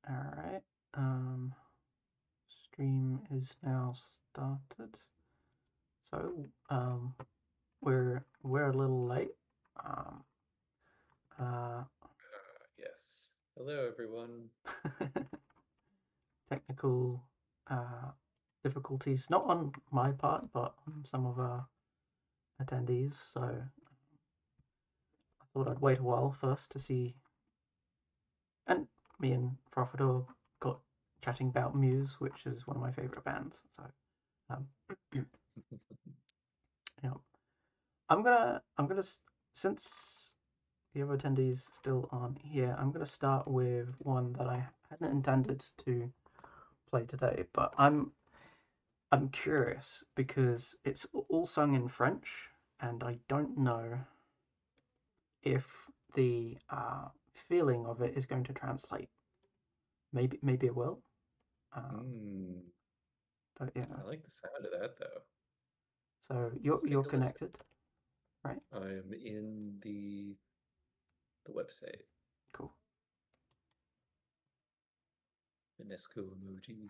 Alright, stream is now started. So, we're a little late. Yes. Hello, everyone. Technical difficulties, not on my part, but on some of our attendees. So, I thought I'd wait a while first to see. And me and Profidor got chatting about Muse, which is one of my favorite bands. So, yeah, I'm gonna since the other attendees still aren't here, I'm gonna start with one that I hadn't intended to play today, but I'm curious because it's all sung in French, and I don't know if the feeling of it is going to translate. Maybe it will. But yeah. I like the sound of that, though. So you're connected, right? I am in the website. Cool. Minesco emoji.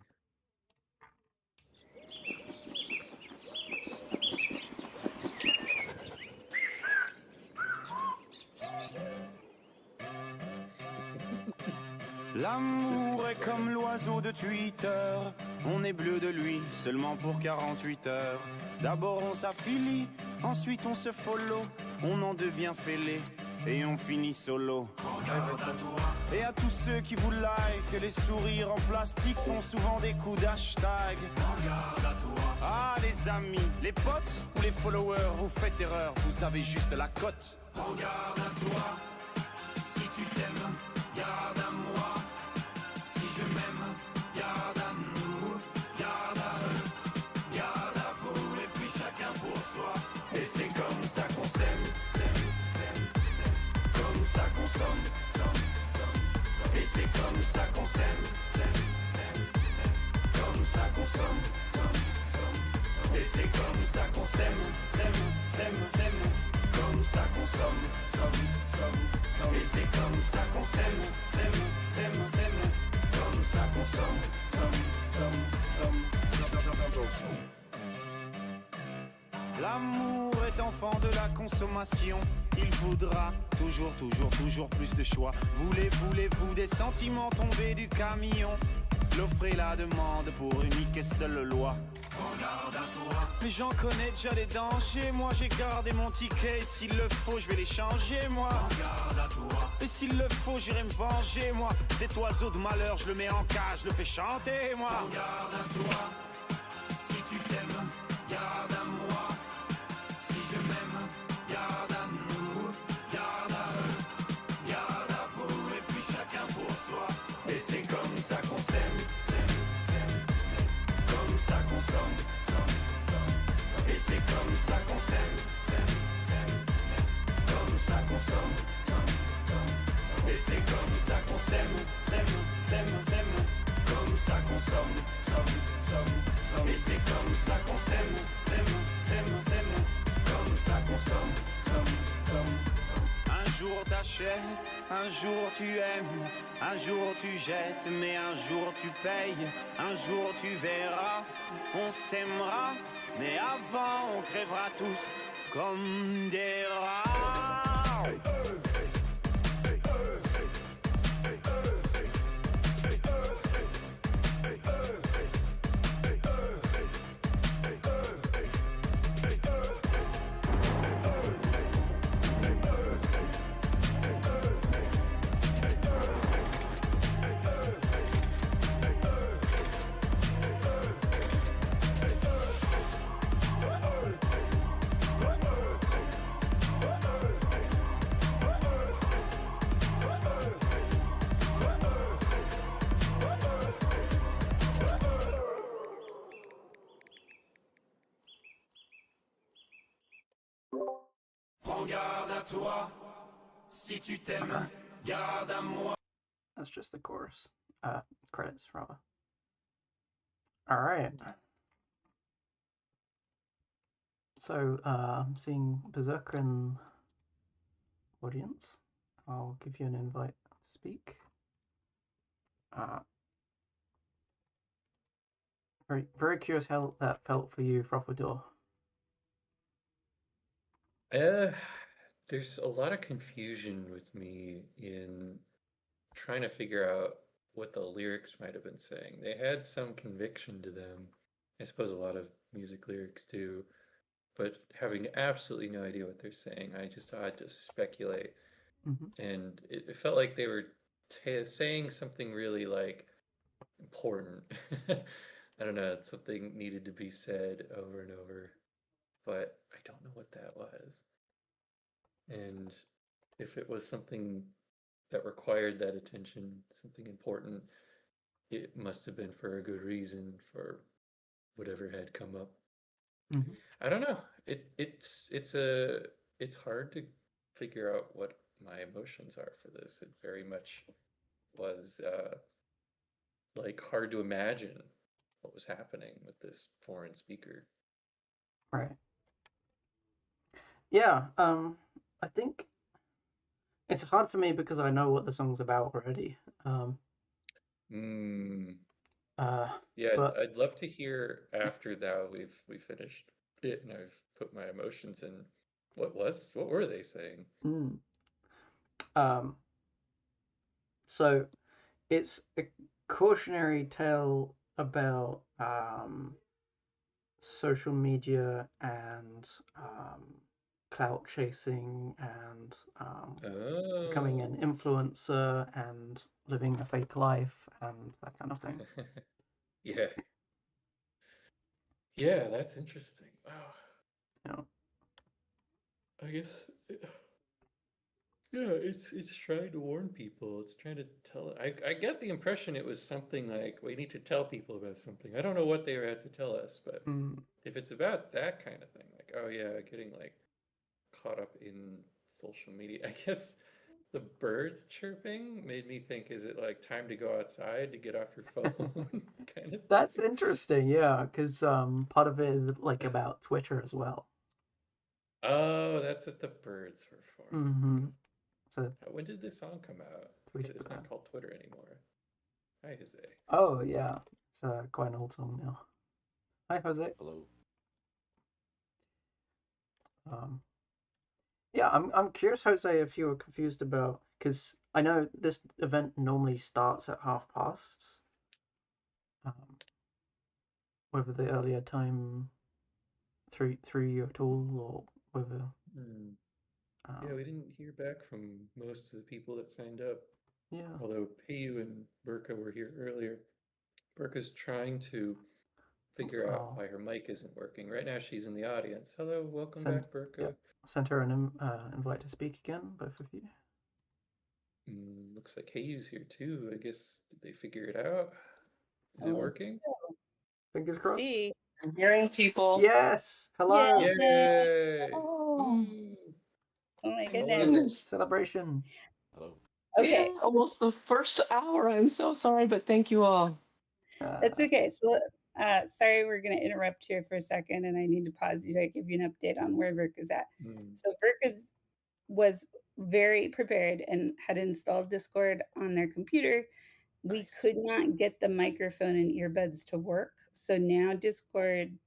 L'amour est comme l'oiseau de Twitter. On est bleu de lui seulement pour 48 heures. D'abord on s'affilie, ensuite on se follow. On en devient fêlé et on finit solo. Regarde à toi. Et à tous ceux qui vous like, les sourires en plastique sont souvent des coups d'hashtag. Regarde à toi. Ah les amis, les potes ou les followers, vous faites erreur, vous avez juste la cote. Regarde à toi, si tu t'aimes, garde à moi. Si je m'aime, garde à nous, garde à eux, garde à vous, et puis chacun pour soi. Et c'est comme ça qu'on s'aime, comme ça qu'on somme, et c'est comme ça qu'on s'aime, comme ça qu'on somme, et c'est comme ça qu'on s'aime, comme ça qu'on somme, et c'est comme ça qu'on s'aime, comme ça qu'on somme, L'amour est enfant de la consommation. Il voudra toujours plus de choix. Voulez-vous des sentiments tombés du camion? L'offre et la demande pour unique et seule loi. Regarde à toi. Mais j'en connais déjà les dangers. Moi j'ai gardé mon ticket. S'il le faut, je vais les changer, moi. Regarde à toi. Et s'il le faut, j'irai me venger, moi. Cet oiseau de malheur, je le mets en cage, je le fais chanter, moi. Regarde à toi. Si tu t'aimes, garde à moi. Si je m'aime, garde à nous, garde à eux, garde à vous, et puis chacun pour soi. Et c'est comme ça qu'on s'aime, comme ça qu'on somme, et c'est comme ça qu'on s'aime, comme ça qu'on somme, et c'est comme ça qu'on s'aime, comme ça qu'on somme, et c'est comme ça qu'on s'aime, comme ça qu'on somme. Un jour t'achètes, un jour tu aimes, un jour tu jettes, mais un jour tu payes, un jour tu verras, on s'aimera, mais avant on crèvera tous comme des rats. Garde à toi, si tu t'aimes, garde à moi. That's just the chorus. Credits, rather. Alright. So, I'm seeing Berserker in audience. I'll give you an invite to speak. very curious how that felt for you, Frofador. There's a lot of confusion with me in trying to figure out what the lyrics might have been saying. They had some conviction to them. I suppose a lot of music lyrics do, but having absolutely no idea what they're saying, I had to speculate. And it felt like they were saying something really like important. I don't know, something needed to be said over and over, but I don't know what that was. And if it was something that required that attention, something important, it must have been for a good reason for whatever had come up. I don't know. It's hard to figure out what my emotions are for this. It very much was like hard to imagine what was happening with this foreign speaker. Right. Yeah. I think it's hard for me because I know what the song's about already. Yeah, but I'd love to hear after that we finished it and I've put my emotions in. What were they saying? So it's a cautionary tale about social media and clout-chasing and becoming an influencer and living a fake life and that kind of thing. Yeah. Yeah, that's interesting. Wow. Yeah. I guess yeah, it's trying to warn people. It's trying to tell. I get the impression it was something like we need to tell people about something. I don't know what they were at to tell us, but if it's about that kind of thing, like oh yeah, getting like caught up in social media, I guess the birds chirping made me think, is it like time to go outside to get off your phone kind of That's thing? interesting, yeah, because part of it is like about Twitter as well. Oh, that's what the birds were for. So when did this song come out? It's not called Twitter anymore. Hi, Jose. Oh yeah, it's quite an old song now. Hi, Jose. Hello. Yeah, I'm curious, Jose, if you were confused about, because I know this event normally starts at past. Whether the earlier time threw you at all, or whether. Yeah, we didn't hear back from most of the people that signed up. Yeah. Although Payu and Burka were here earlier. Burka's trying to figure out why her mic isn't working. Right now she's in the audience. Hello, welcome back, Burka. Yeah. Sent her an invite to speak again, both of you. Looks like Hayu's here too. I guess, did they figure it out? Is it working? Fingers crossed. See, I'm hearing people. Yes. Hello. Yay! Oh, oh my Hello. goodness. Celebration. Hello. Okay. Yeah, almost the first hour. I'm so sorry, but thank you all. That's okay. So, sorry, we're going to interrupt here for a second, and I need to pause you to give you an update on where Verka's at. So, Verka's was very prepared and had installed Discord on their computer. We could not get the microphone and earbuds to work. So now Discord,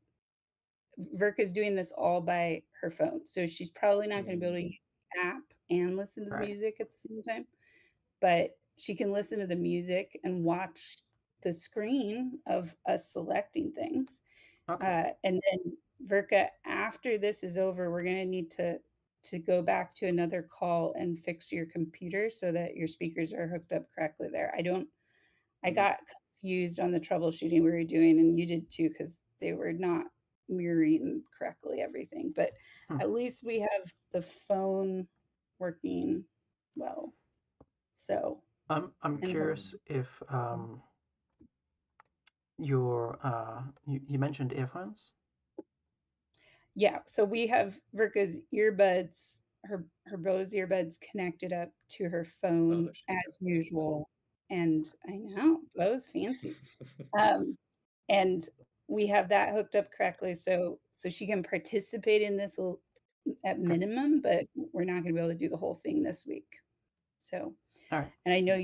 Verka's doing this all by her phone. So she's probably not going to be able to use the app and listen to the music at the same time. But she can listen to the music and watch the screen of us selecting things. And then Verka, after this is over, we're going to need to go back to another call and fix your computer so that your speakers are hooked up correctly there. I got confused on the troubleshooting we were doing, and you did too, because they were not mirroring correctly everything. But at least we have the phone working well. So I'm curious if you mentioned earphones. Yeah, so we have Verka's earbuds, her Bose earbuds connected up to her phone as usual. And I know, Bose fancy. And we have that hooked up correctly, so she can participate in this at minimum, but we're not going to be able to do the whole thing this week. So, and I know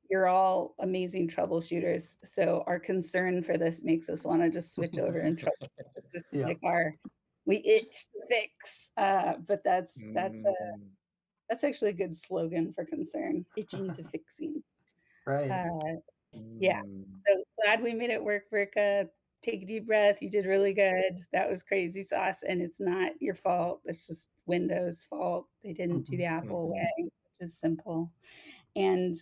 you're all amazing troubleshooters. So our concern for this makes us want to just switch over and troubleshoot. This is Yeah. like we itch to fix. But that's actually a good slogan for concern. Itching to fixing. Right. Yeah. So glad we made it work, Verka. Take a deep breath. You did really good. That was crazy sauce, and it's not your fault. It's just Windows' fault. They didn't do the Apple way, which is simple. And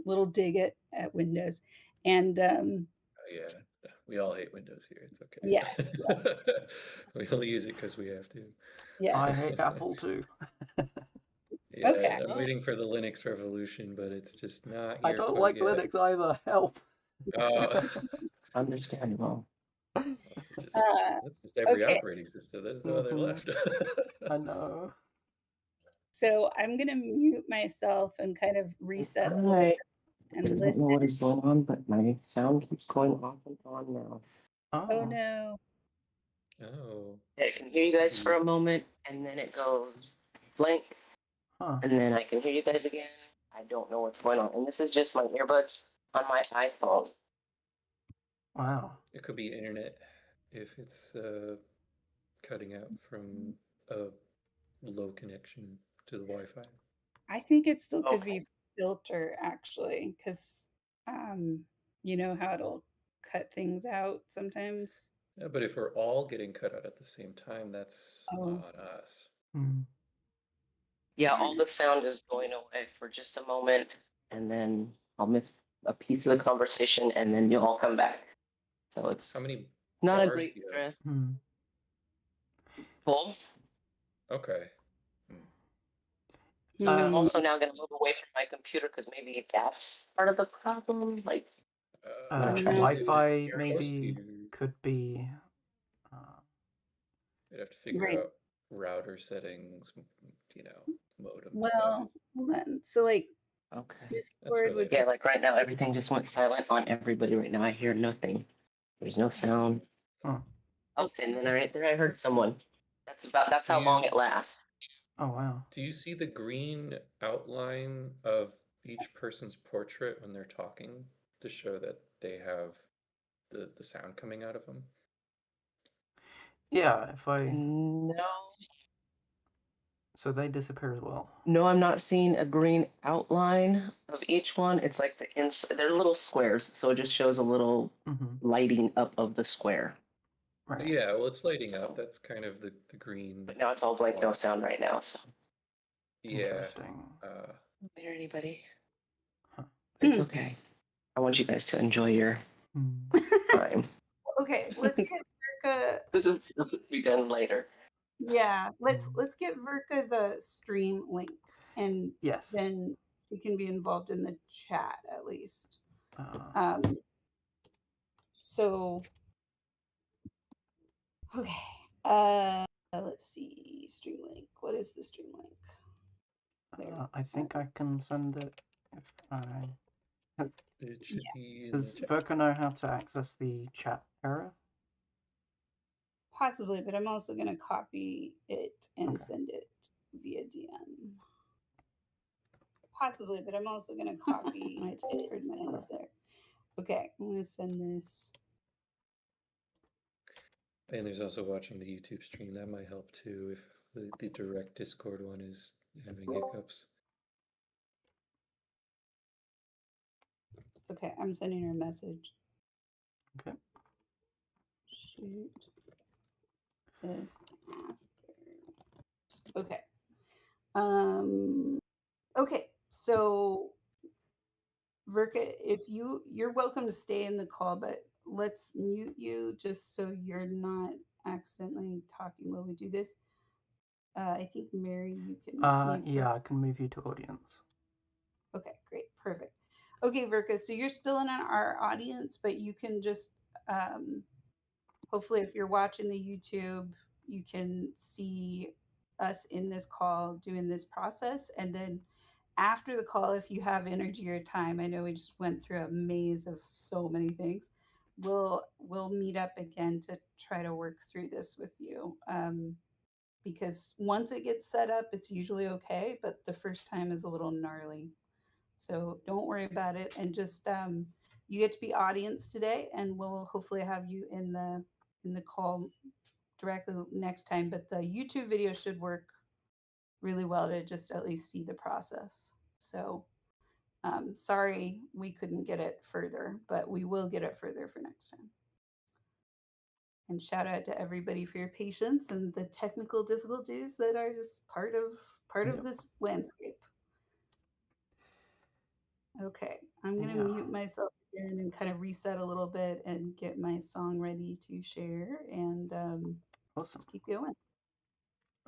little dig at Windows. And yeah, we all hate Windows here. It's okay. yes. We only use it because we have to. Yeah. I hate Apple too. Yeah, Okay. I'm waiting for the Linux revolution, but it's just not I here don't quite like yet. Linux either. Help. Understandable. That's just every okay. operating system. There's no other left. I know. So I'm gonna mute myself and kind of reset a little bit and I don't listen. know what is going on, but my sound keeps going off and on now. Oh no. Oh. I can hear you guys for a moment, and then it goes blank, and then I can hear you guys again. I don't know what's going on, and this is just my earbuds on my iPhone. Wow. It could be internet if it's cutting out from a low connection to the Wi-Fi. I think it still could be filter actually, because you know how it'll cut things out sometimes. Yeah, but if we're all getting cut out at the same time, that's on us. Yeah, all the sound is going away for just a moment, and then I'll miss a piece of the conversation, and then you'll all come back. So it's how many not a bars great do you have? stress. Full. Okay. I'm also now going to move away from my computer because maybe that's part of the problem. Like, Wi-Fi maybe could be. You'd have to figure out router settings, modem well, stuff. hold on. So like, Discord would like right now everything just went silent on everybody. Right now I hear nothing. There's no sound. Oh, and then right there I heard someone. That's how long it lasts. Oh wow. Do you see the green outline of each person's portrait when they're talking to show that they have the sound coming out of them? Yeah, if I... No. So they disappear as well? No, I'm not seeing a green outline of each one. It's like the inside. They're little squares, so it just shows a little lighting up of the square. Right. Yeah, well, it's lighting up. That's kind of the green. But now it's all blank, no sound right now. So. Yeah. Interesting. Don't hear anybody. It's okay. I want you guys to enjoy your time. Okay, let's get Verka. This is supposed to be done later. Yeah, let's get Verka the stream link, and yes, then she can be involved in the chat at least. So okay, let's see, stream link. What is the stream link? I think I can send it if I. It should be. Does Verka know how to access the chat area? Possibly, but I'm also going to copy it and send it via DM. Possibly, but I'm also going to copy. I just heard myself there. Okay, I'm going to send this. And there's also watching the YouTube stream. That might help too if the direct Discord one is having hiccups. Okay, I'm sending her a message. Okay. Shoot this after. Okay. Okay, so Verka, if you're welcome to stay in the call, but let's mute you just so you're not accidentally talking while we do this. I think Mary, you can. Yeah, I can move you to audience. Okay, great, perfect. Okay, Verka, so you're still in our audience, but you can just hopefully, if you're watching the YouTube, you can see us in this call doing this process, and then after the call, if you have energy or time, I know we just went through a maze of so many things. We'll meet up again to try to work through this with you. Because once it gets set up, it's usually okay, but the first time is a little gnarly. So don't worry about it, and just you get to be audience today, and we'll hopefully have you in the call directly next time. But the YouTube video should work really well to just at least see the process. So sorry we couldn't get it further, but we will get it further for next time. And shout out to everybody for your patience and the technical difficulties that are just part of this landscape. Okay, I'm gonna mute myself again and kind of reset a little bit and get my song ready to share, and Awesome. let's keep going.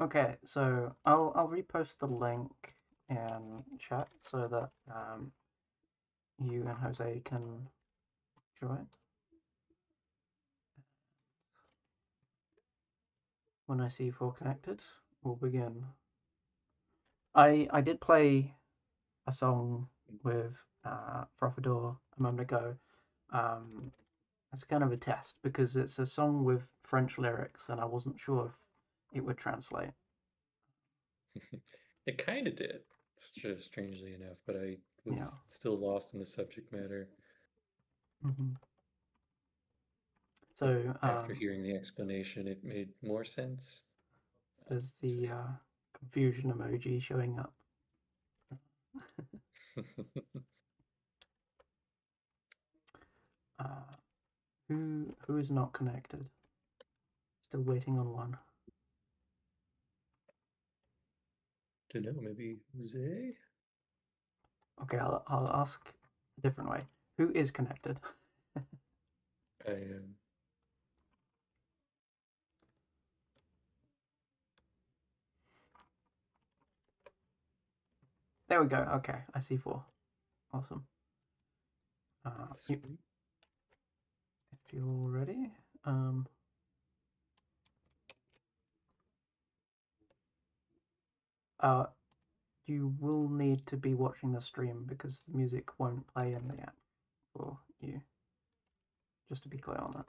Okay, so I'll repost the link in chat so that you and Jose can join. When I see 4 connected, we'll begin. I did play a song with Frofador a moment ago. It's kind of a test because it's a song with French lyrics, and I wasn't sure if it would translate. It kind of did, strangely enough, but I was still lost in the subject matter. Mm-hmm. So after hearing the explanation, it made more sense. There's the confusion emoji showing up. Who is not connected? Still waiting on one. Don't know, maybe Jose? Okay, I'll ask a different way. Who is connected? I am. There we go. Okay, I see 4. Awesome. If you're ready, you will need to be watching the stream because the music won't play in the app for you. Just to be clear on that.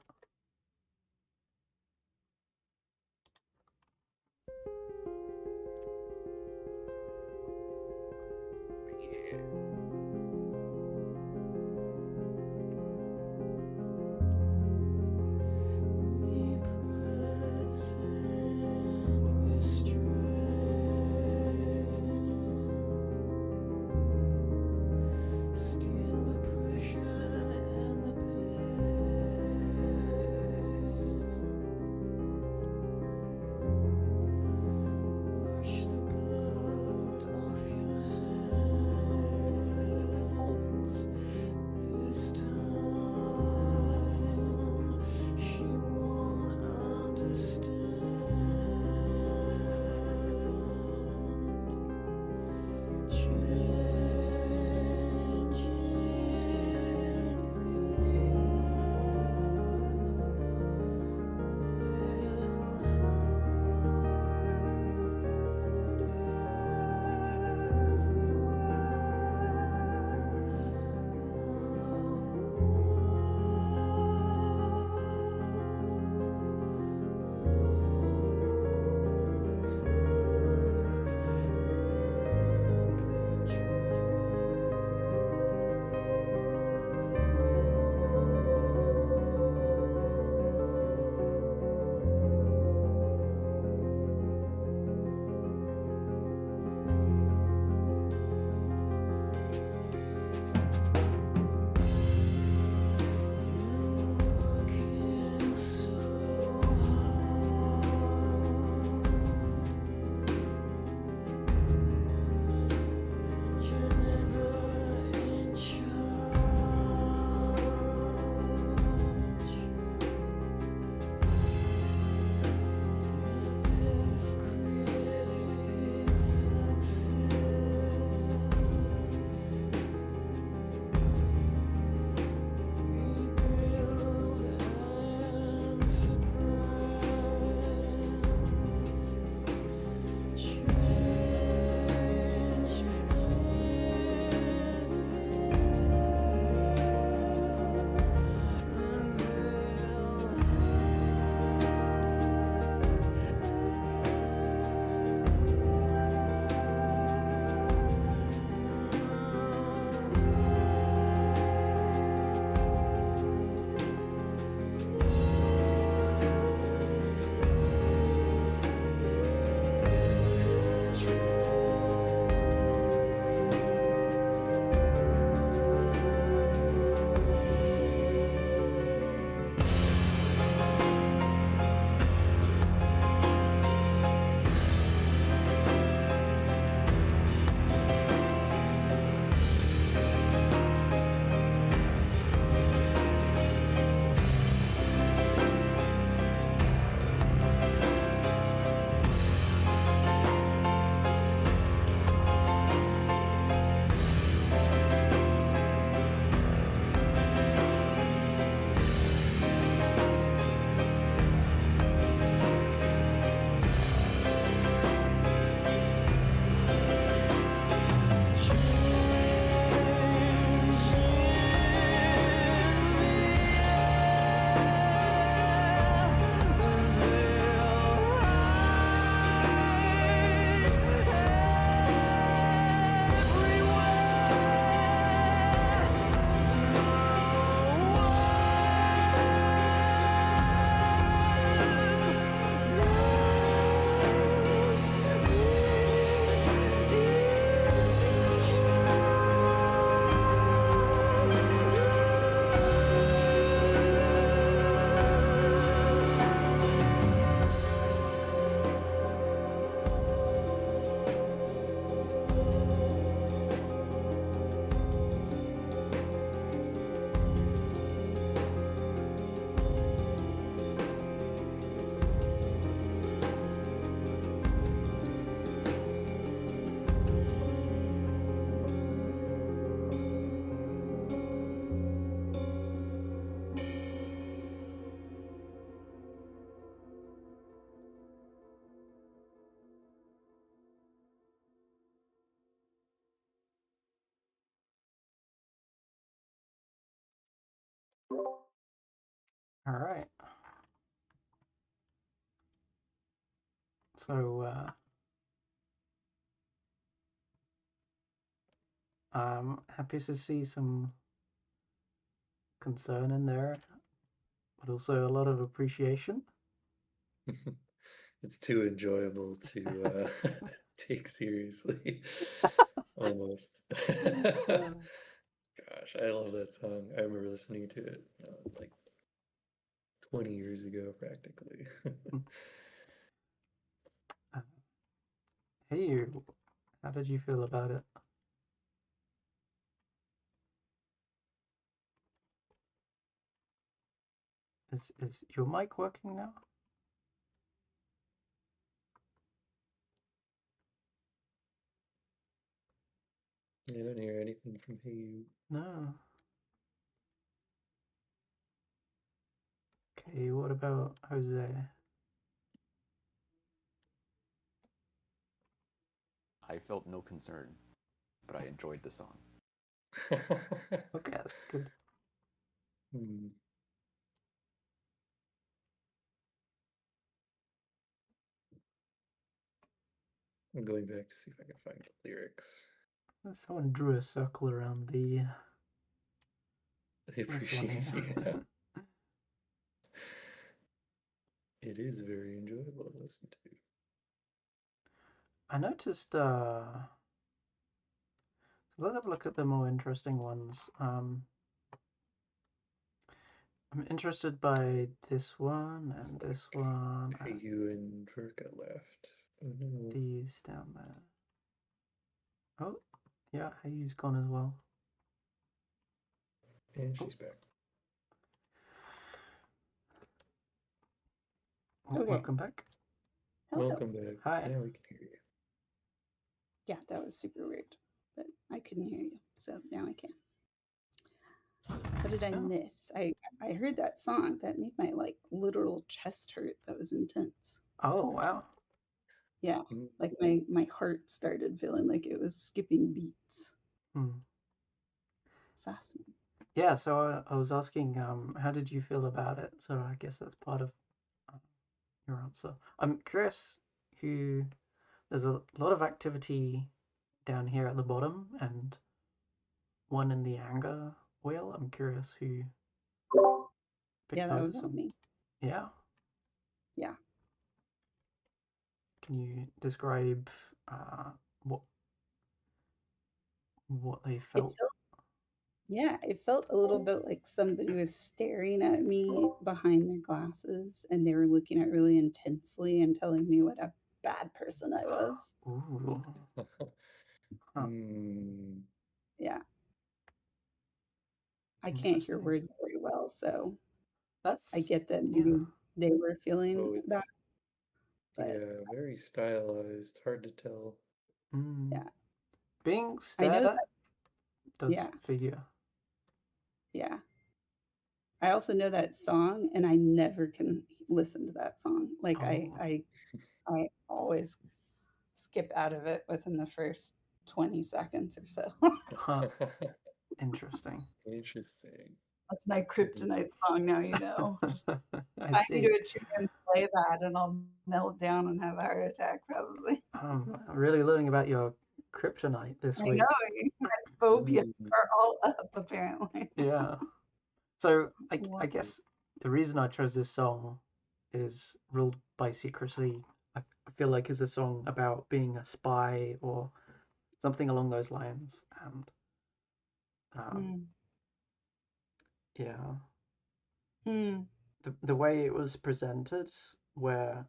All right. So, I'm happy to see some concern in there, but also a lot of appreciation. It's too enjoyable to take seriously, almost. Gosh, I love that song. I remember listening to it like 20 years ago, practically. Hey, you. How did you feel about it? Is your mic working now? I don't hear anything from you. No. Okay, what about Jose? I felt no concern, but I enjoyed the song. Okay, that's good. I'm going back to see if I can find the lyrics. Someone drew a circle around the. I appreciate it. It is very enjoyable to listen to. I noticed. Let's have a look at the more interesting ones. I'm interested by this one and this one. You and Verka left. Oh no. These down there. Oh, yeah, Hayu's gone as well. And she's back. Okay. Welcome back. Hello. Welcome back. Hi. Now we can hear you. Yeah, that was super weird, but I couldn't hear you, so now I can. What did I miss? I heard that song that made my like literal chest hurt. That was intense. Oh wow. Yeah, like my heart started feeling like it was skipping beats. Fascinating. Yeah, so I was asking, how did you feel about it? So I guess that's part of your answer. I'm curious who. There's a lot of activity down here at the bottom, and one in the anger wheel. I'm curious who. Yeah, that was on me. Yeah. Yeah. Can you describe what they felt? It felt a little bit like somebody was staring at me behind their glasses, and they were looking at really intensely and telling me what a bad person I was. Ooh. Yeah. I can't hear words very well, so I get that maybe they were feeling that. But yeah, very stylized, hard to tell. Yeah. Being stared at does figure. Yeah. I also know that song, and I never can listen to that song. Like I always skip out of it within the first 20 seconds or so. Interesting. That's my Kryptonite song now, you know. Just I need to tune and play that, and I'll melt down and have a heart attack probably. I'm really learning about your Kryptonite this week. I know, my phobias are all up apparently. Yeah. So I guess the reason I chose this song is Ruled by Secrecy. I feel like is a song about being a spy or something along those lines, and yeah. The way it was presented, where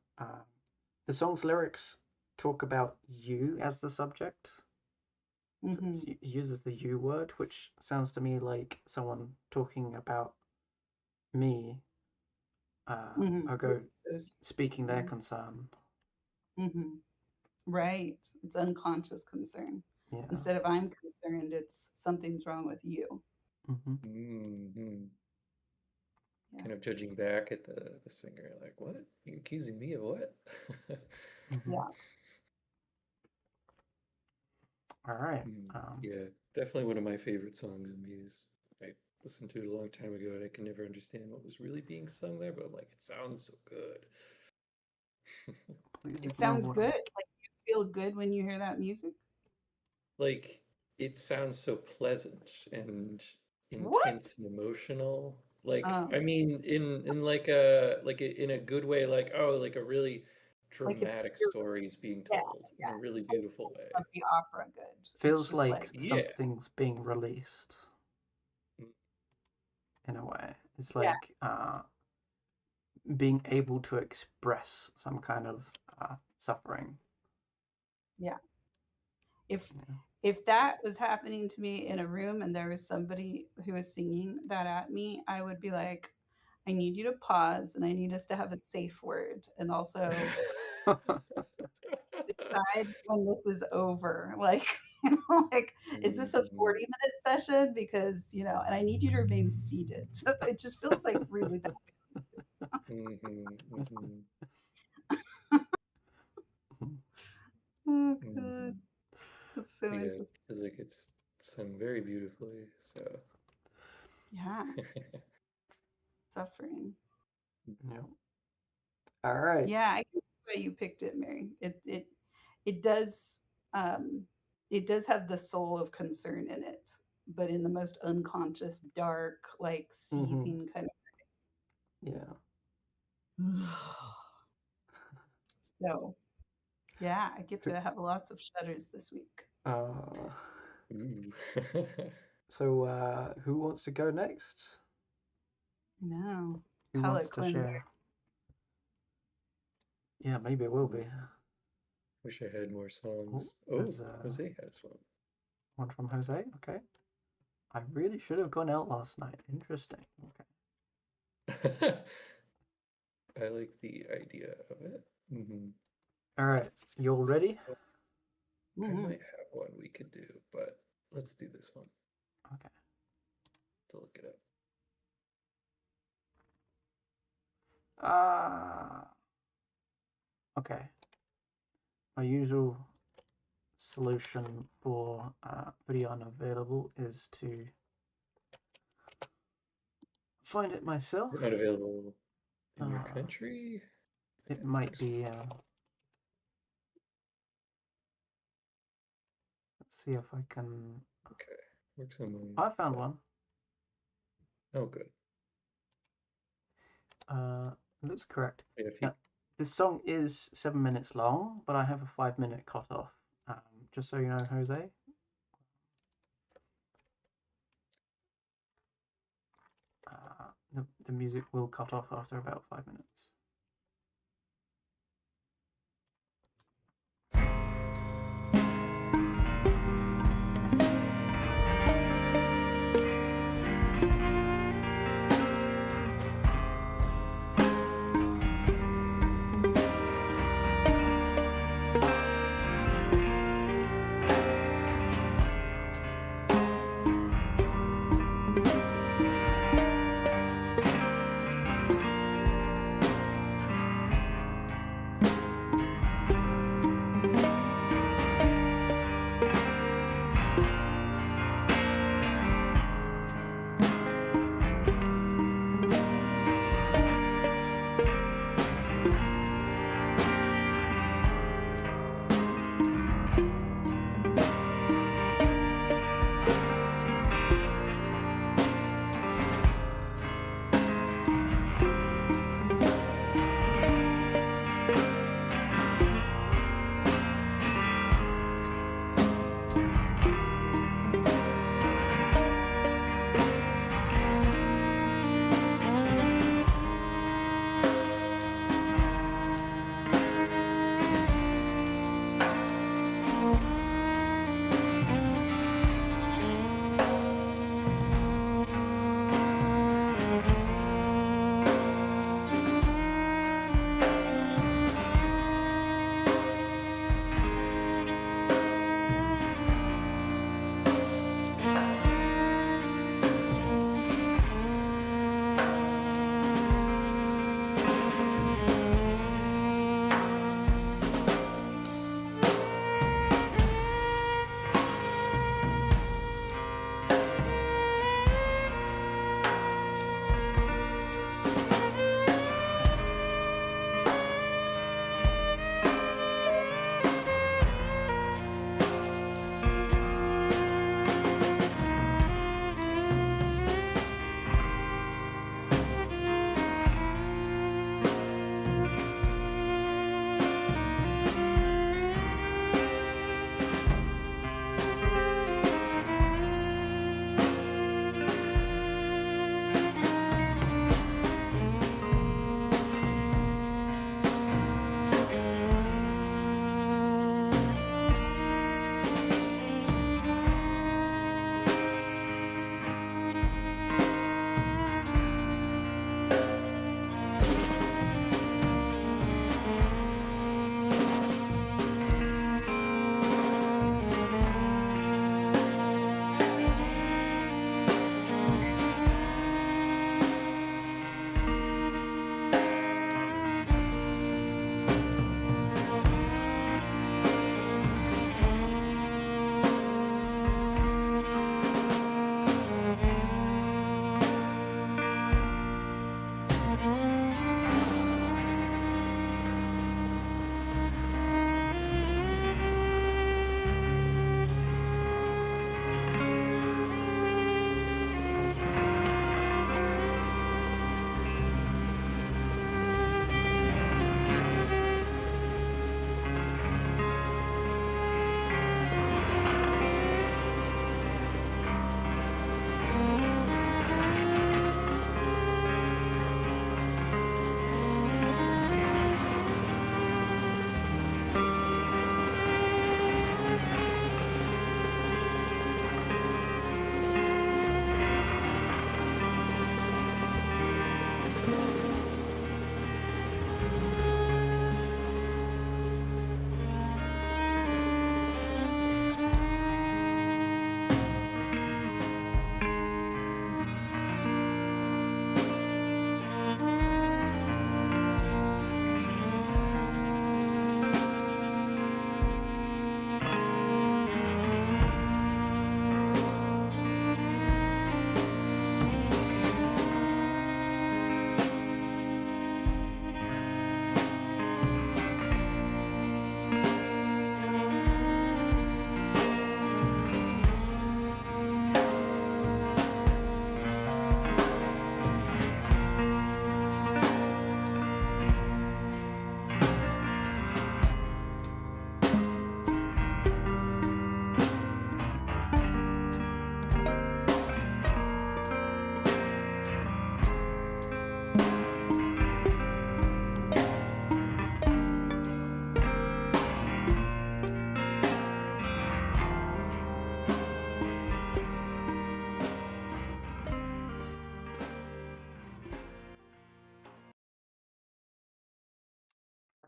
the song's lyrics talk about you as the subject. So it uses the you word, which sounds to me like someone talking about me, speaking their concern. Right. It's unconscious concern. Yeah. Instead of I'm concerned, it's something's wrong with you. Yeah. Kind of judging back at the singer, like, what? You accusing me of what? Yeah. All right. Yeah, definitely one of my favorite songs in Muse. I listened to it a long time ago, and I can never understand what was really being sung there. But I'm like, it sounds so good. It sounds good. Like you feel good when you hear that music. Like it sounds so pleasant and intense and emotional. Like I mean, in like in a good way. Like like a really dramatic story is being told in a really beautiful way. Of the opera, good. Feels like something's being released. In a way, it's like being able to express some kind of suffering. Yeah. If that was happening to me in a room and there was somebody who was singing that at me, I would be like, I need you to pause and I need us to have a safe word, and also decide when this is over. Like, like, is this a 40-minute session? Because, and I need you to remain seated. It just feels like really bad. Oh, God. That's so interesting. Because like it's sung very beautifully. So yeah. Suffering. Yeah. All right. Yeah, I can see why you picked it, Mary. It does have the soul of concern in it, but in the most unconscious, dark, like seething kind of way. Yeah. So yeah, I get to have lots of shudders this week. So who wants to go next? No. Who wants to share? Yeah, maybe it will be. Wish I had more songs. Jose has one. One from Jose? Okay. I really should have gone out last night. Interesting. Okay. I like the idea of it. All right. You all ready? I might have one we could do, but let's do this one. Okay. To look it up. Okay. My usual solution for video unavailable is to find it myself. Is it not available in your country? It might be. Let's see if I can. Okay, works on mine. I found one. Oh, good. Looks correct. Yeah, now, this song is 7 minutes long, but I have a 5-minute cutoff. Just so you know, Jose. The music will cut off after about 5 minutes.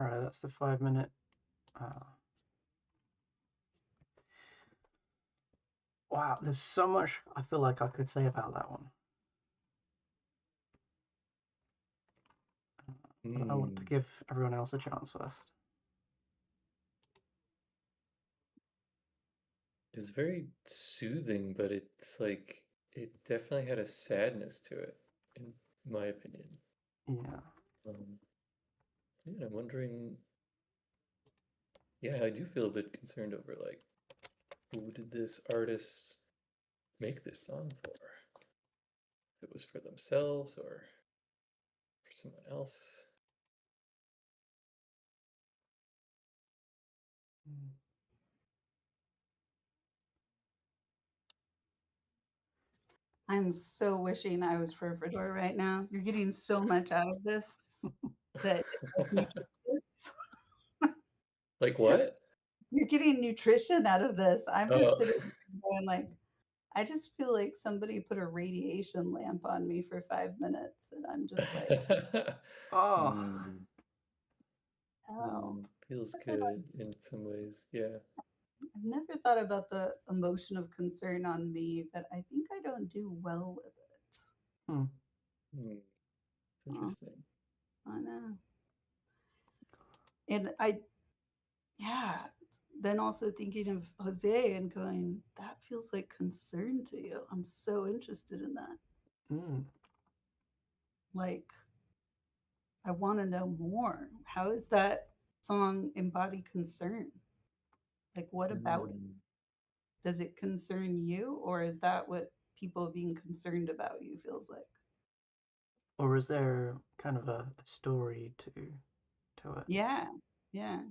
All right, that's the 5 minute. Wow, there's so much I feel like I could say about that one. But I want to give everyone else a chance first. It's very soothing, but it's like it definitely had a sadness to it, in my opinion. Yeah. Yeah, I'm wondering. Yeah, I do feel a bit concerned over like, who did this artist make this song for? If it was for themselves or for someone else. I'm so wishing I was for Fedora right now. You're getting so much out of this that it's like nutritious. Like what? You're getting nutrition out of this. I'm just Oh. sitting there going like, I just feel like somebody put a radiation lamp on me for 5 minutes, and I'm just like, Oh. oh. Feels Listen, good in some ways, yeah. I've never thought about the emotion of concern on me, but I think I don't do well with it. Interesting. I know. And yeah, then also thinking of Jose and going, that feels like concern to you. I'm so interested in that. Like, I want to know more. How is that song embody concern? Like, what about it? Does it concern you, or is that what people being concerned about you feels like? Or is there kind of a story to it? Yeah, yeah.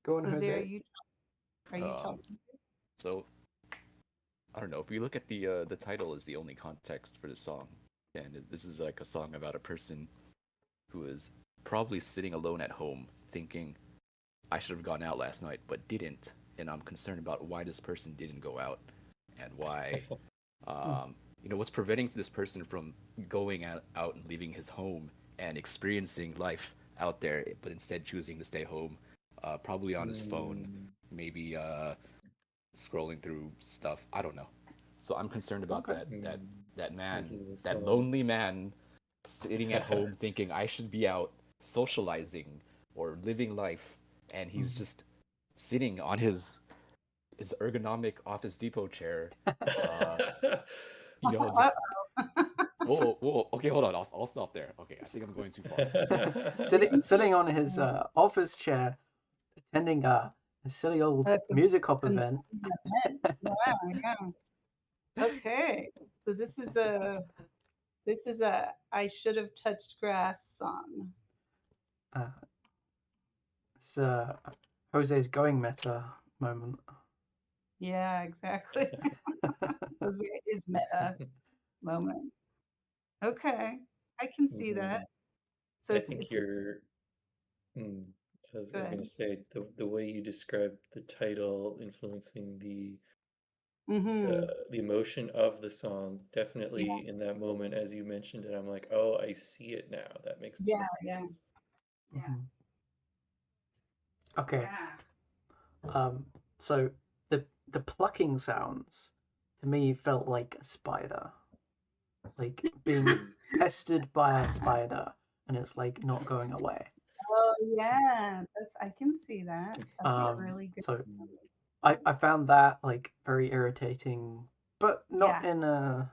Go on, Jose. Are you talking? So, I don't know. If we look at the title is the only context for the song, and this is like a song about a person who is probably sitting alone at home thinking, I should have gone out last night, but didn't, and I'm concerned about why this person didn't go out, and why, what's preventing this person from going out and leaving his home and experiencing life out there, but instead choosing to stay home, probably on his phone, maybe scrolling through stuff. I don't know. So I'm concerned about that man, that lonely man sitting at home thinking I should be out socializing or living life, and he's just sitting on his ergonomic Office Depot chair. Just whoa. Okay, hold on. I'll stop there. Okay, I think I'm going too far. Sitting on his office chair, attending a silly old music hop event. Wow, yeah. Okay, so this is a I should have touched grass song. It's Jose's going meta moment. Yeah, exactly. Jose is meta moment. Okay, I can see that. So I think you're. I was going to say the way you described the title influencing the emotion of the song, definitely in that moment as you mentioned it, I'm like, oh, I see it now. That makes perfect sense. Yeah. Okay. So the plucking sounds to me felt like a spider, like being pestered by a spider, and it's like not going away. Oh yeah, I can see that. That'd be really good. So I found that like very irritating, but not in a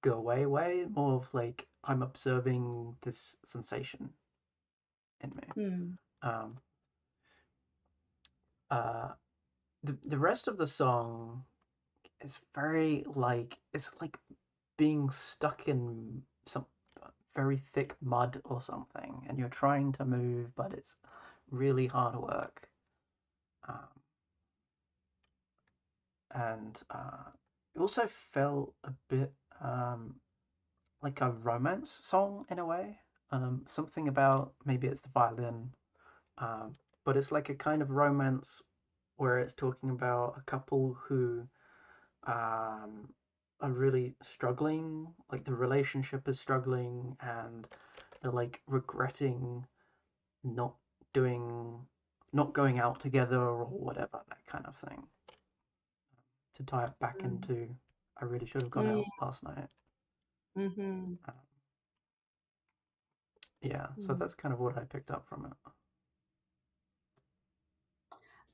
go away way. More of like I'm observing this sensation in me. The rest of the song is very like it's like being stuck in some very thick mud or something, and you're trying to move, but it's really hard work. And it also felt a bit like a romance song in a way. Something about maybe it's the violin, but it's like a kind of romance where it's talking about a couple who are really struggling, like the relationship is struggling, and they're like regretting not going out together or whatever, that kind of thing. To tie it back into, I really should have gone out last night. Yeah, so that's kind of what I picked up from it.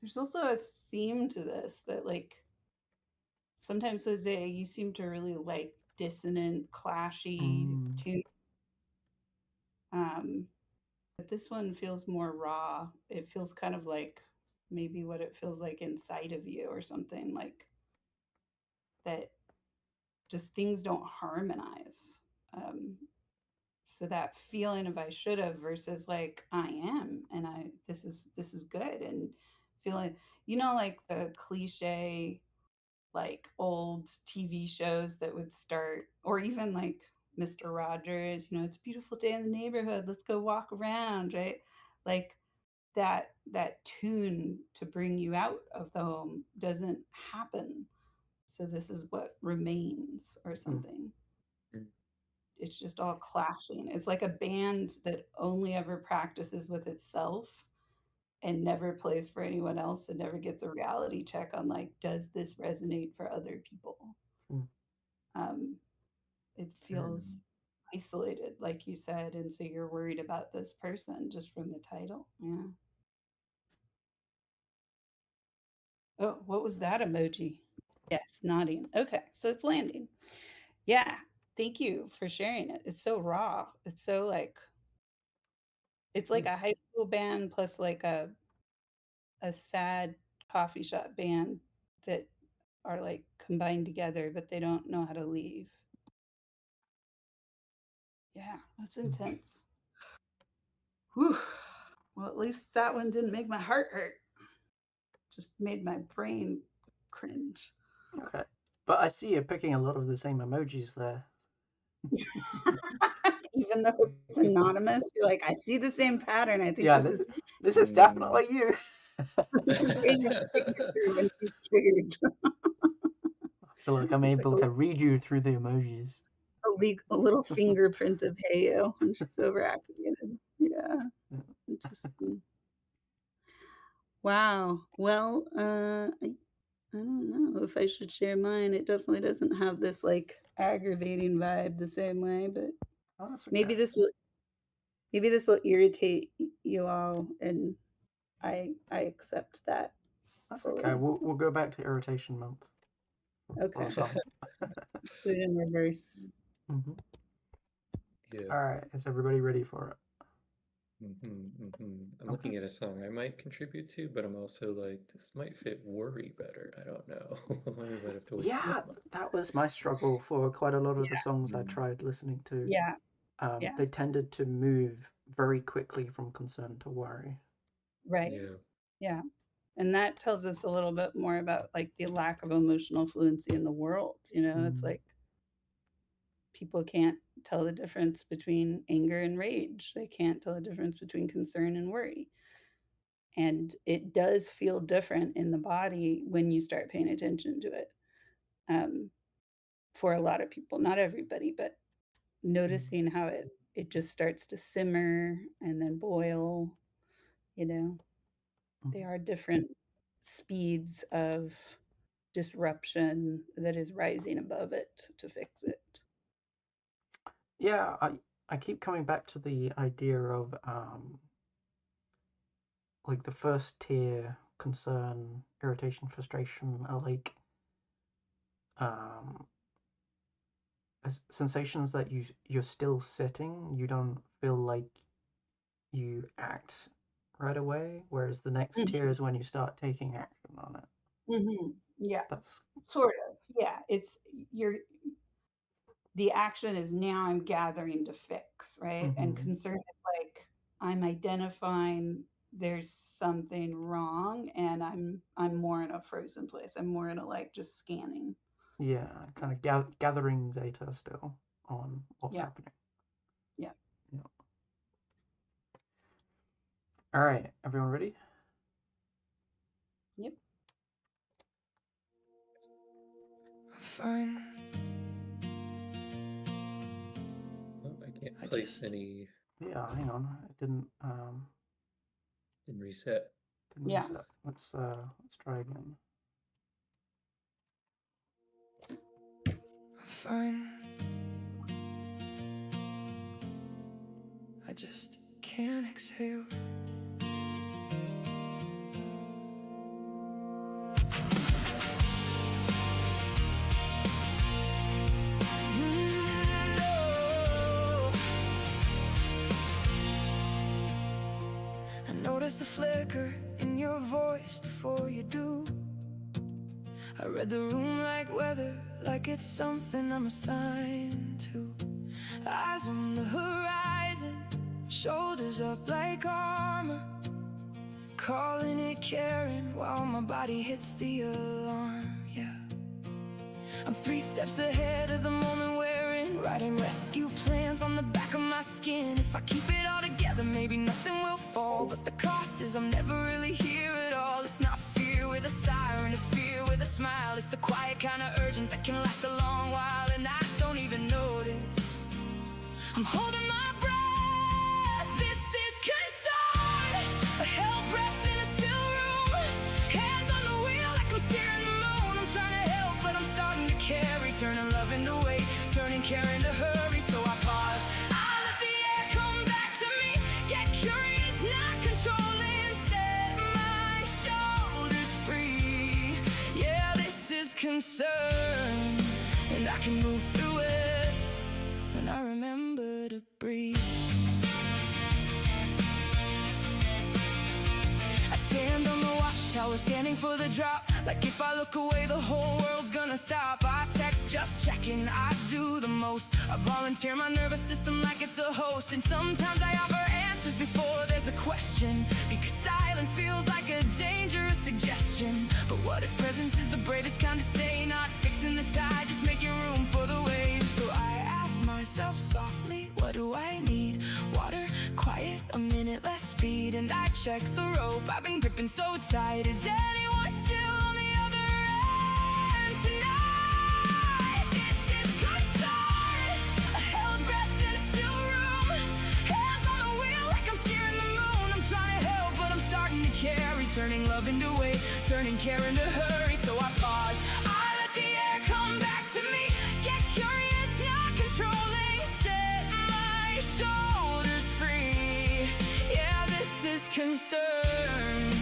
There's also a theme to this that, like, sometimes, Jose, you seem to really like dissonant, clashy tunes. But this one feels more raw. It feels kind of like maybe what it feels like inside of you or something, like that just things don't harmonize. So that feeling of I should have versus like I am and this is good, and feeling, like the cliche like old TV shows that would start, or even like Mr. Rogers, it's a beautiful day in the neighborhood, let's go walk around, right? Like that tune to bring you out of the home doesn't happen. So this is what remains or something. It's just all clashing. It's like a band that only ever practices with itself and never plays for anyone else and never gets a reality check on, like, does this resonate for other people? It feels isolated, like you said, and so you're worried about this person just from the title. Yeah. Oh, what was that emoji? Yes, nodding. Okay, so it's landing. Yeah, thank you for sharing it. It's so raw. It's so like, it's like a high school band plus like a sad coffee shop band that are like combined together, but they don't know how to leave. Yeah, that's intense. Whew. Well, at least that one didn't make my heart hurt. Just made my brain cringe. Okay. But I see you're picking a lot of the same emojis there. Even though it's anonymous, you're like, I see the same pattern. I think this is definitely you. This is Amy's signature when she's triggered. I feel like I'm able to read you through the emojis. A little fingerprint of Heyo when she's overactivated. Yeah. Interesting. Wow. Well, I don't know if I should share mine. It definitely doesn't have this like aggravating vibe the same way, but maybe this will irritate you all, and I accept that. That's fully. okay. We'll go back to irritation month. Okay. Put it in reverse. Yeah. All right. Is everybody ready for it? I'm looking at a song I might contribute to, but I'm also like, this might fit worry better. I don't know. We might have to wait for that was my struggle for quite a lot of the songs I tried listening to. Yeah. They tended to move very quickly from concern to worry. Right. Yeah. And that tells us a little bit more about like the lack of emotional fluency in the world. It's like people can't tell the difference between anger and rage. They can't tell the difference between concern and worry. And it does feel different in the body when you start paying attention to it. For a lot of people, not everybody, but noticing how it just starts to simmer and then boil. They are different speeds of disruption that is rising above it to fix it. Yeah, I keep coming back to the idea of like the first tier, concern, irritation, frustration, are like sensations that you're still sitting. You don't feel like you act right away, whereas the next tier is when you start taking action on it. Yeah, that's sort of. Yeah, it's the action is now I'm gathering to fix, right? And concern is like I'm identifying there's something wrong, and I'm more in a frozen place. I'm more in a like just scanning. Yeah, kind of gathering data still on what's happening. Yeah. All right, everyone ready? Yep. Fine, place any. Yeah, hang on. It didn't. Didn't reset. Didn't Yeah. reset. Let's try again. Fine. I just can't exhale. I noticed the flicker in your voice before you do. I read the room like weather, like it's something I'm assigned to. Eyes on the horizon, shoulders up like armor, calling it caring while my body hits the alarm, yeah. I'm 3 steps ahead of the moment we're in, writing rescue plans on the back of my skin. If I keep it all together, maybe nothing will fall, but the cost is I'm never really here at all. It's not fear with a siren, it's fear with a smile. It's the quiet kind of urgent that can last a long while, and I don't even notice. I'm holding my breath, this is concern. A held breath in a still room, hands on the wheel like I'm steering the moon. I'm trying to help, but I'm starting to carry, turning love into weight, turning care into hurry. So I pause, I let the air come back to me, get curious, not controlling, set my shoulders free. Yeah, this is concern, and I can move through it when I remember to breathe. I stand on the watchtower, scanning for the drop, like if I look away the whole world's gonna stop. I text just checking, I do the most. I volunteer my nervous system like it's a host, and sometimes I offer answers before there's a question, because silence feels like a dangerous suggestion. But what if presence is the bravest kind to stay, not fixing the tide, just making room for the waves? So I ask myself softly, what do I need? Water, quiet, a minute less speed, and I check the rope I've been gripping so tight. Is anyone still on the other end tonight? This is concern, a held breath in a still room, hands on the wheel like I'm steering the moon. I'm trying to help, but I'm starting to carry, turning love into weight, turning care into hurry. So I pause, I let the air come back to me, get curious, not controlling, set my shoulders free. Yeah, this is concern,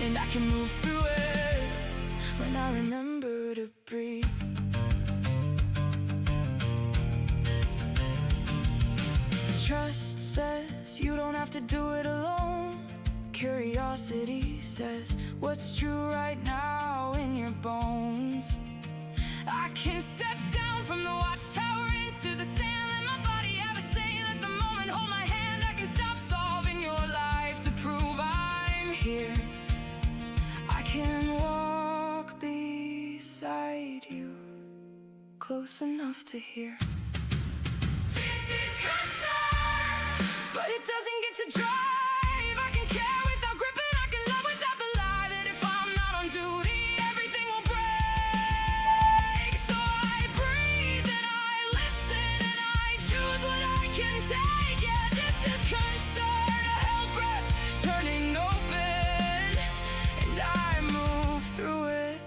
and I can move through it when I remember to breathe. Trust says you don't have to do it alone. Curiosity says what's true right now in your bones. I can step down from the watchtower into the sand, let my body have a say, let the moment hold my hand. I can stop solving your life to prove I'm here. I can walk beside you, close enough to hear. This is concern, but it doesn't get to drive. I can care without gripping, I can love without the lie, that if I'm not on duty, everything will break. So I breathe and I listen and I choose what I can take. Yeah, this is concern, a held breath, turning open, and I move through it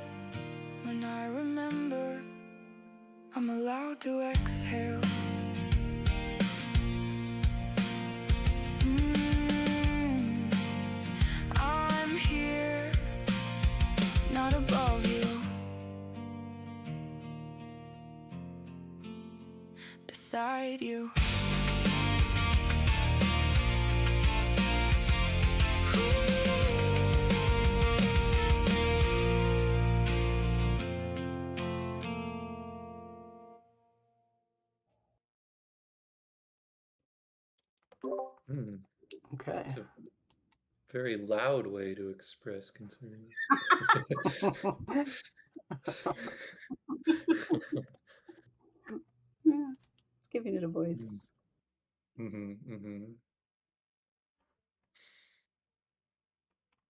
when I remember I'm allowed to exhale. I'm here, not above you, beside you. Okay. It's a very loud way to express concern. Yeah, it's giving it a voice.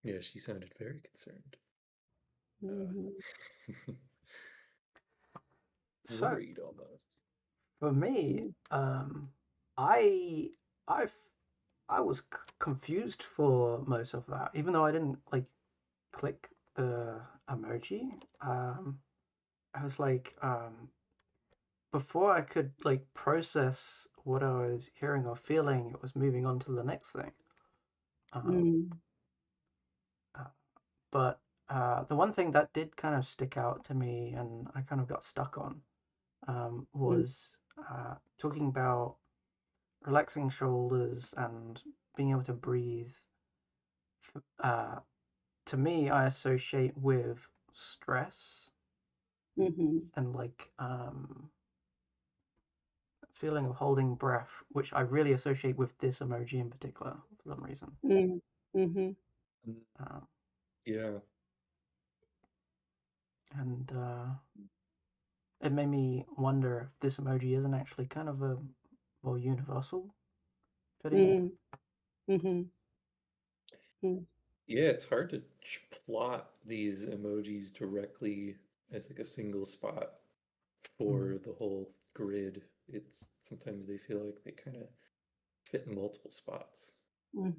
Yeah, she sounded very concerned. So, Worried almost. for me, I was confused for most of that, even though I didn't like click the emoji. I was like, before I could like process what I was hearing or feeling, it was moving on to the next thing. But the one thing that did kind of stick out to me and I kind of got stuck on was talking about relaxing shoulders and being able to breathe. To me, I associate with stress and like feeling of holding breath, which I really associate with this emoji in particular for some reason. Yeah. And it made me wonder if this emoji isn't actually kind of a more universal fitting. Yeah, it's hard to plot these emojis directly as like a single spot for the whole grid. It's sometimes they feel like they kind of fit in multiple spots. But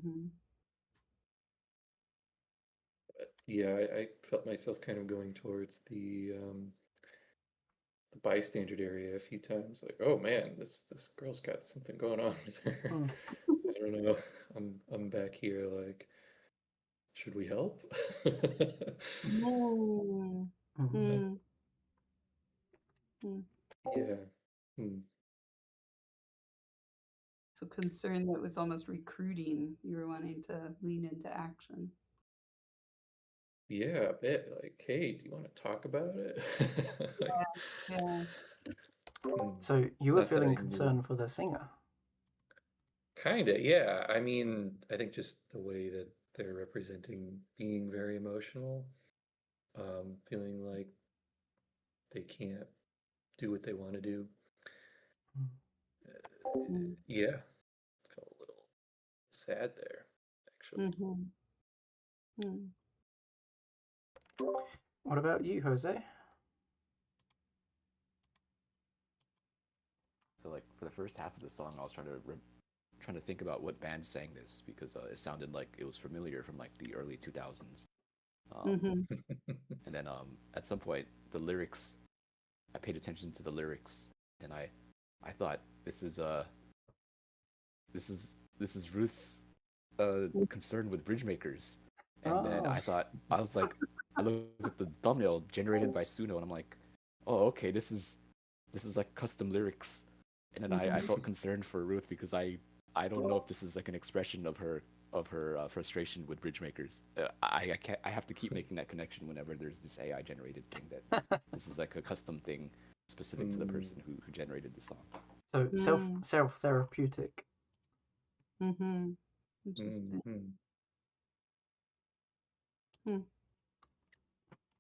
yeah, I felt myself kind of going towards the bystander area a few times. Like, oh man, this girl's got something going on with her. I don't know. I'm back here like, should we help? Yeah. So concern that was almost recruiting. You were wanting to lean into action. Yeah, a bit. Like, hey, do you want to talk about it? Like, Yeah. So you were feeling concerned for the singer? Kinda, yeah. I mean, I think just the way that they're representing being very emotional, feeling like they can't do what they want to do. Yeah, felt a little sad there, actually. What about you, Jose? So like for the first half of the song, I was trying to think about what band sang this because it sounded like it was familiar from like the early 2000s. And then at some point, the lyrics, I paid attention to the lyrics, and I thought this is Ruth's concern with BridgeMakers, and then I was like, I looked at the thumbnail generated by Suno, and I'm like, oh okay, this is like custom lyrics, and then I felt concerned for Ruth because I don't know if this is like an expression of her frustration with BridgeMakers. I have to keep making that connection whenever there's this AI generated thing that this is like a custom thing specific to the person who generated the song. So self therapeutic. Interesting.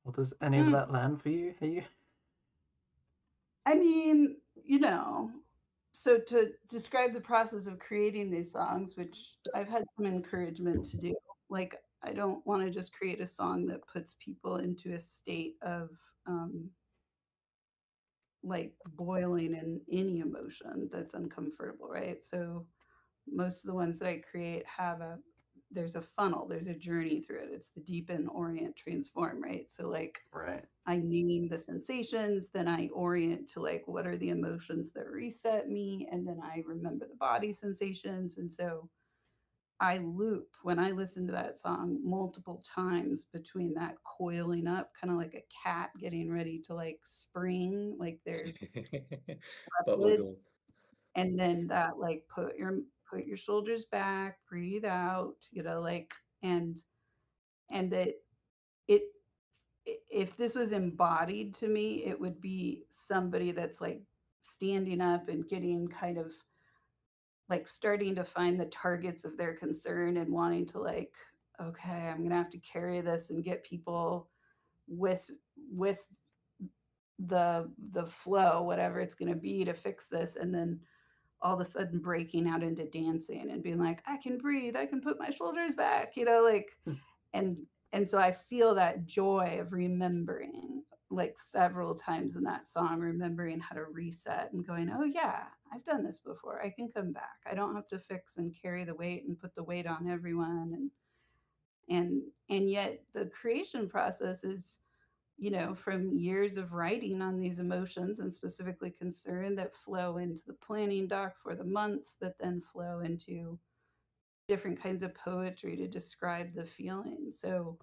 Well, does any of that land for you? I mean, so to describe the process of creating these songs, which I've had some encouragement to do, like I don't want to just create a song that puts people into a state of like boiling in any emotion that's uncomfortable, right? So most of the ones that I create there's a funnel, there's a journey through it. It's the deepen, orient, transform, right? So like I name the sensations, then I orient to like what are the emotions that reset me, and then I remember the body sensations. And so I loop when I listen to that song multiple times between that coiling up, kind of like a cat getting ready to like spring, like they're and then that like put your shoulders back, breathe out, like and that it if this was embodied to me, it would be somebody that's like standing up and getting kind of like starting to find the targets of their concern and wanting to like, okay, I'm gonna have to carry this and get people with the flow, whatever it's gonna be to fix this, and then all of a sudden breaking out into dancing and being like, I can breathe, I can put my shoulders back, like and so I feel that joy of remembering like several times in that song, remembering how to reset and going, oh yeah, I've done this before. I can come back. I don't have to fix and carry the weight and put the weight on everyone. And yet the creation process is, you know, from years of writing on these emotions and specifically concern that flow into the planning doc for the month, that then flow into different kinds of poetry to describe the feeling. So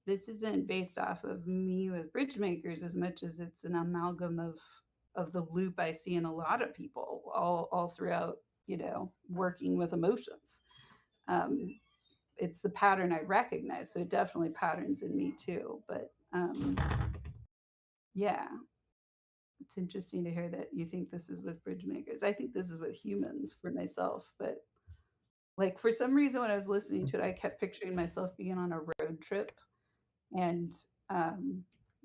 this isn't based off of me with BridgeMakers as much as it's an amalgam of the loop I see in a lot of people all throughout, you know, working with emotions. It's the pattern I recognize, so it definitely patterns in me too. But yeah, it's interesting to hear that you think this is with BridgeMakers. I think this is with humans for myself, but like for some reason when I was listening to it, I kept picturing myself being on a road trip. And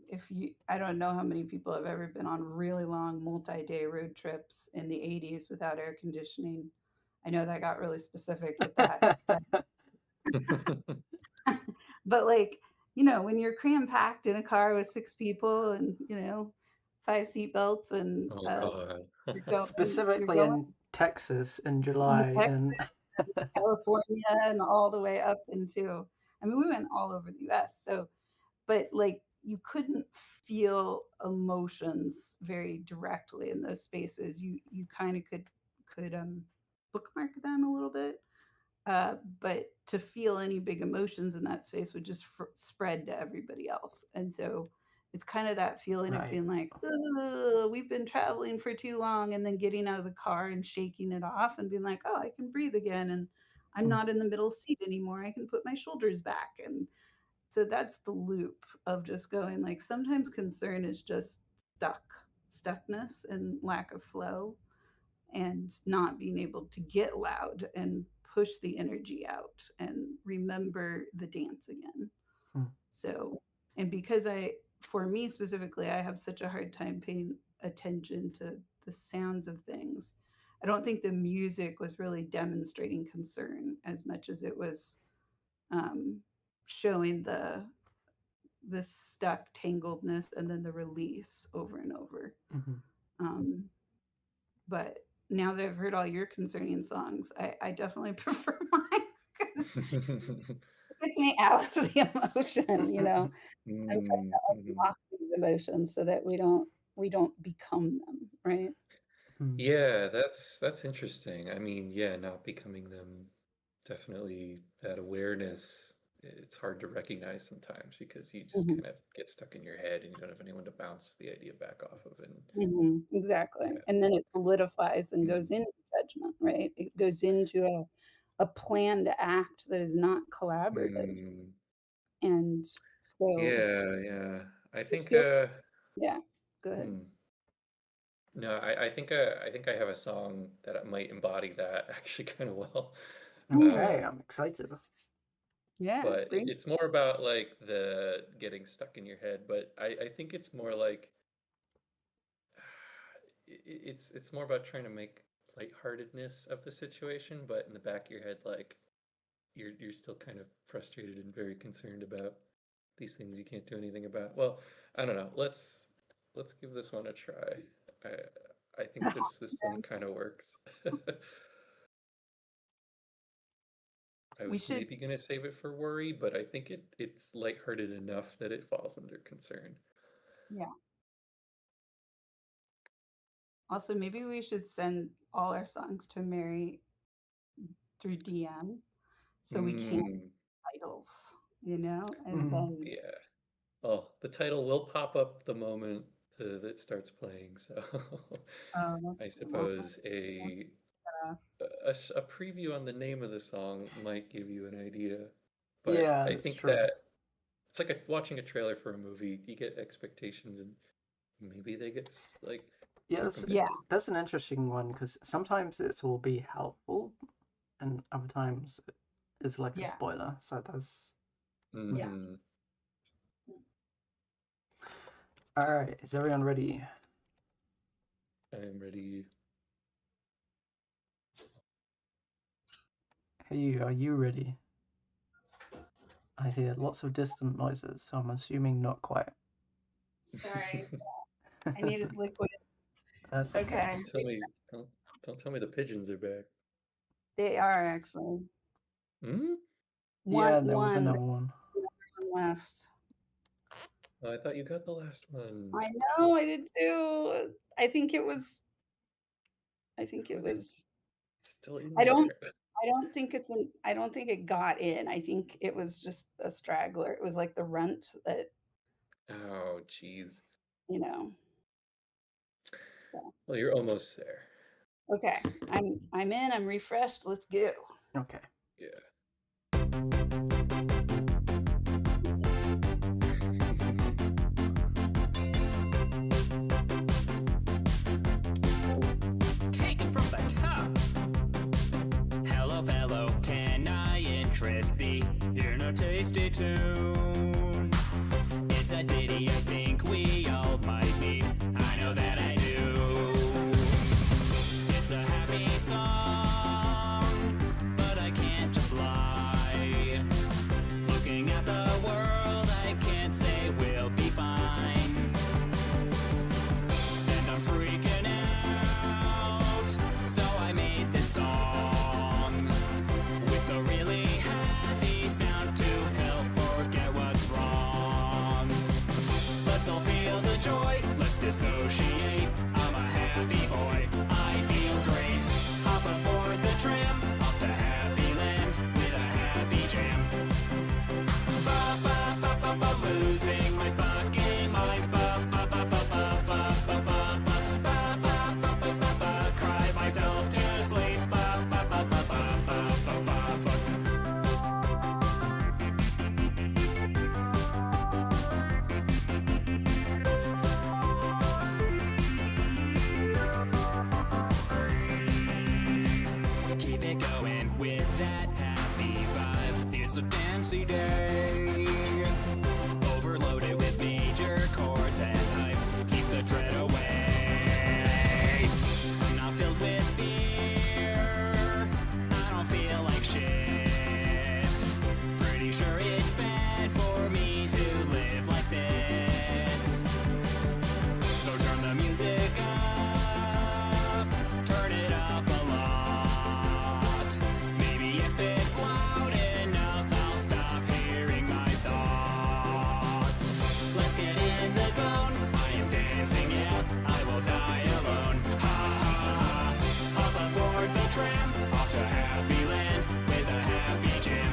if you, I don't know how many people have ever been on really long multi-day road trips in the 80s without air conditioning. I know that got really specific with that. But like, you know, when you're cram packed in a car with 6 people and, you know, 5 seatbelts and specifically in Texas in July and California and all the way up into, I mean, we went all over the US. So, but like you couldn't feel emotions very directly in those spaces. You kind of could bookmark them a little bit. But to feel any big emotions in that space would just spread to everybody else. And so it's kind of that feeling of being like, we've been traveling for too long, and then getting out of the car and shaking it off and being like, oh, I can breathe again. And I'm not in the middle seat anymore. I can put my shoulders back. And so that's the loop of just going like, sometimes concern is just stuckness and lack of flow and not being able to get loud and push the energy out and remember the dance again. So, and because for me specifically, I have such a hard time paying attention to the sounds of things. I don't think the music was really demonstrating concern as much as it was showing the stuck tangledness and then the release over and over. But now that I've heard all your concerning songs, I definitely prefer mine because it gets me out of the emotion, you know. I'm trying to unlock these emotions so that we don't become them, right? Yeah, that's interesting. I mean, yeah, not becoming them, definitely that awareness, it's hard to recognize sometimes because you just kind of get stuck in your head and you don't have anyone to bounce the idea back off of. And exactly. Yeah. And then it solidifies and goes into judgment, right? It goes into a planned act that is not collaborative. And so yeah. I think yeah, go ahead. No, I think I have a song that might embody that actually kind of well. Okay, I'm excited. Yeah, but it's more about like the getting stuck in your head. But I think it's more like it's more about trying to make lightheartedness of the situation, but in the back of your head, like you're still kind of frustrated and very concerned about these things you can't do anything about. Well, I don't know. Let's give this one a try. I think this one kind of works. I was maybe going to save it for worry, but I think it's lighthearted enough that it falls under concern. Yeah. Also, maybe we should send all our songs to Mary through DM so we can titles, you know, and then yeah. Oh, the title will pop up the moment that it starts playing. So I suppose a preview on the name of the song might give you an idea. But yeah, I think true. that it's like watching a trailer for a movie. You get expectations, and maybe they get like that's an interesting one because sometimes it will be helpful, and other times it's like a spoiler. So that's yeah. All right, is everyone ready? I am ready. Hey, are you ready? I hear lots of distant noises, so I'm assuming not quite. Sorry. I needed liquid. That's okay. Don't tell me the pigeons are back. They are actually. Hmm? Yeah, there was another one. Left. Oh, I thought you got the last one. I know, I did too. I think it was. Still in I there. don't think it's an. I don't think it got in. I think it was just a straggler. It was like the runt that. Oh, jeez. You know. Well, you're almost there. Okay, I'm in. I'm refreshed. Let's go. Okay. Yeah. Take it from the top. Hello, fellow, can I interest thee in a tasty tune? It's a ditty I think we all might need. I know that I do. It's a happy song, but I can't just lie. Looking at the world, I can't say we'll be fine. And I'm freaking out, so I made this song with a really happy sound to help forget what's wrong. Let's all feel the joy, let's dissociate. I'm a happy boy, I feel great. Hop aboard the tram, off to happy land with a happy jam. Ba ba ba ba ba, losing my fucking mind. Ba ba ba ba ba ba ba ba ba ba ba ba ba ba ba, cry myself to sleep. Ba ba ba ba ba ba ba ba, fuck. Keep it going with that happy vibe. It's a dancy day. Overloaded with major chords and hype. Keep the dread away. I'm not filled with fear. I don't feel like shit. Pretty sure it's bad for me to live like this. So turn the music up. Turn it up a lot. Maybe if it's loud enough, I'll stop hearing my thoughts. Let's get in the zone. I am dancing, yeah. I will die alone. Ha ha ha. Hop aboard the tram, off to happy land with a happy jam.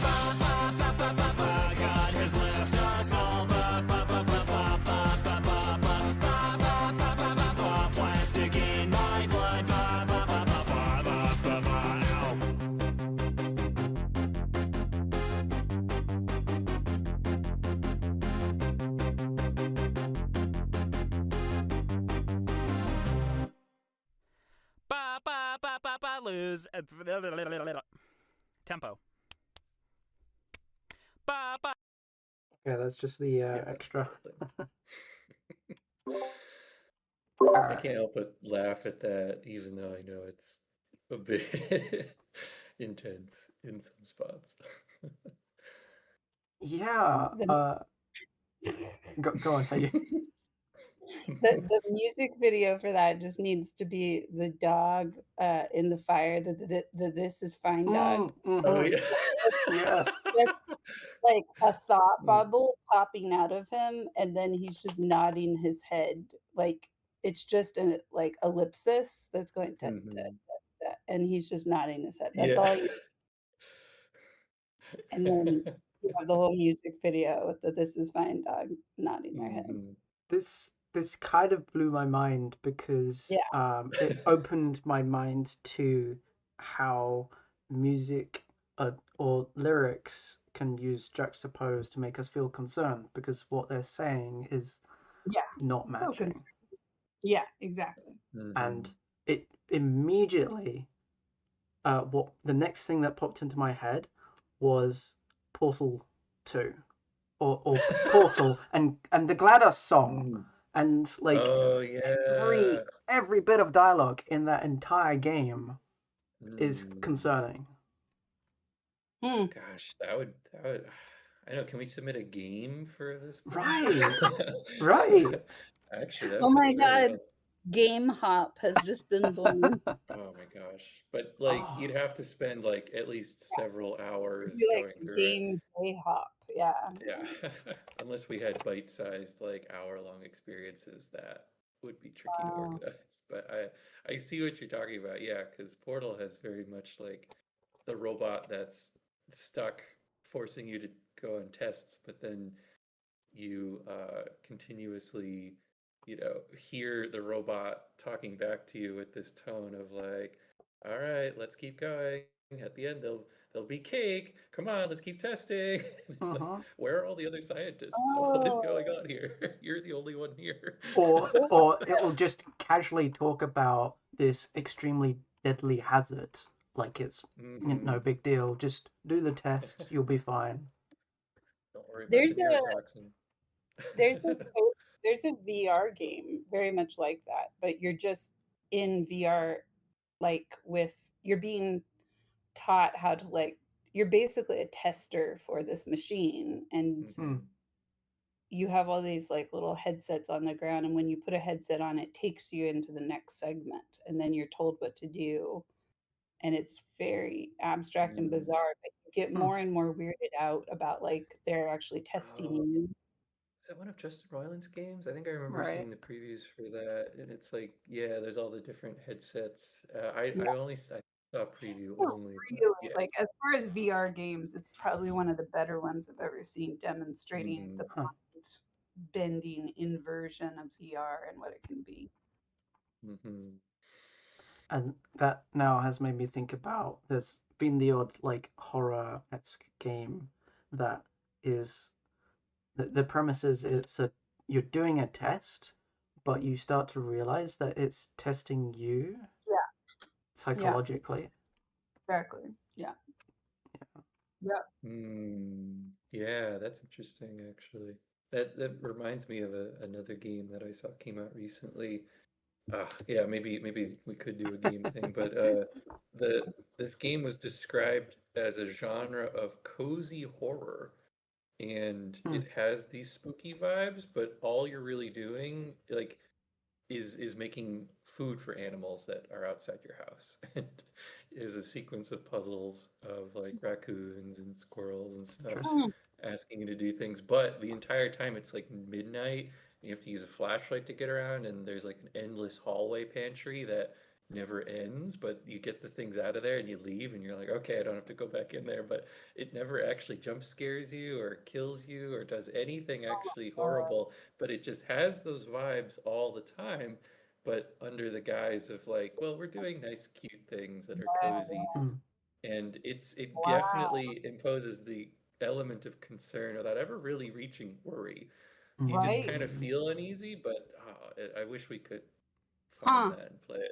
Ba ba ba ba ba ba. God has left us all. Ba ba ba ba ba ba ba ba ba ba ba ba ba ba ba. Plastic in my blood. Ba ba ba ba ba ba ba ba. Ow. Ba ba ba ba ba, lose tempo. Ba ba. Okay, that's just the extra. I can't help but laugh at that, even though I know it's a bit intense in some spots. Yeah. Go on, Heidi. The music video for that just needs to be the dog in the fire. The This Is Fine dog. Oh, yeah. Yeah. Just like a thought bubble popping out of him, and then he's just nodding his head. Like it's just an like ellipsis that's going to, and he's just nodding his head. That's all. And then you have the whole music video with the This Is Fine dog nodding their head. This kind of blew my mind because it opened my mind to how music or lyrics can use juxtapose to make us feel concerned, because what they're saying is not matching. Yeah, exactly. And it immediately, what the next thing that popped into my head was Portal 2 or Portal and the GLaDOS song. And like every bit of dialogue in that entire game is concerning. Gosh, that would I know. Can we submit a game for this? Right. Right. Actually, that Oh fits my really god, well. Game Hop has just been born. Oh my gosh. But like Oh, you'd have to spend like at least several It'd hours be like going through it. Game Day Hop. Yeah. Yeah. Unless we had bite-sized like hour-long experiences, that would be tricky to Wow. organize. But I see what you're talking about. Yeah, because Portal has very much like the robot that's stuck forcing you to go on tests, but then you continuously, hear the robot talking back to you with this tone of like, all right, let's keep going. At the end, there'll be cake. Come on, let's keep testing. It's like, uh-huh. where are all the other scientists? What is Oh. going on here? You're the only one here. Or it will just casually talk about this extremely deadly hazard, like it's no Mhm. big deal. Just do the test, you'll be fine. Don't worry about the There's a neurotoxin. there's a there's a VR game very much like that, but you're just in VR, like you're being taught how to you're basically a tester for this machine, and Mhm. you have all these like little headsets on the ground, and when you put a headset on, it takes you into the next segment, and then you're told what to do, and it's very abstract and Mm. bizarre, but you get Hmm. more and more weirded out about like they're actually testing Oh, you. is that one of Justin Roiland's games? I think I remember Right. seeing the previews for that, and it's like, yeah, there's all the different headsets. I Yeah. I saw preview It's a only, but really, yeah. like, as far as VR games, it's probably one of the better ones I've ever seen, demonstrating the Mm-hmm. Huh. mind bending inversion of VR and what it can be. Mm-hmm. And that now has made me think about there's been the odd like horror-esque game that is the premise is you're doing a test, but you start to realize that it's testing you Yeah. Yeah. psychologically. Exactly. Yeah. Yeah. Yeah, that's interesting actually. That reminds me of another game that I saw came out recently. Yeah, maybe we could do a game thing, but this game was described as a genre of cozy horror, and Hmm. it has these spooky vibes, but all you're really doing like is making food for animals that are outside your house, and is a sequence of puzzles of like raccoons and squirrels and stuff Interesting. Hmm. asking you to do things, but the entire time it's like midnight. You have to use a flashlight to get around, and there's like an endless hallway pantry that never ends, but you get the things out of there and you leave and you're like, okay, I don't have to go back in there, but it never actually jump scares you or kills you or does anything actually horrible, but it just has those vibes all the time, but under the guise of like, well, we're doing nice, cute things that are cozy. Hmm. And it Wow. definitely imposes the element of concern without ever really reaching worry. You just Right. kind of Mm. feel uneasy, but I wish we could find Huh. that and play it.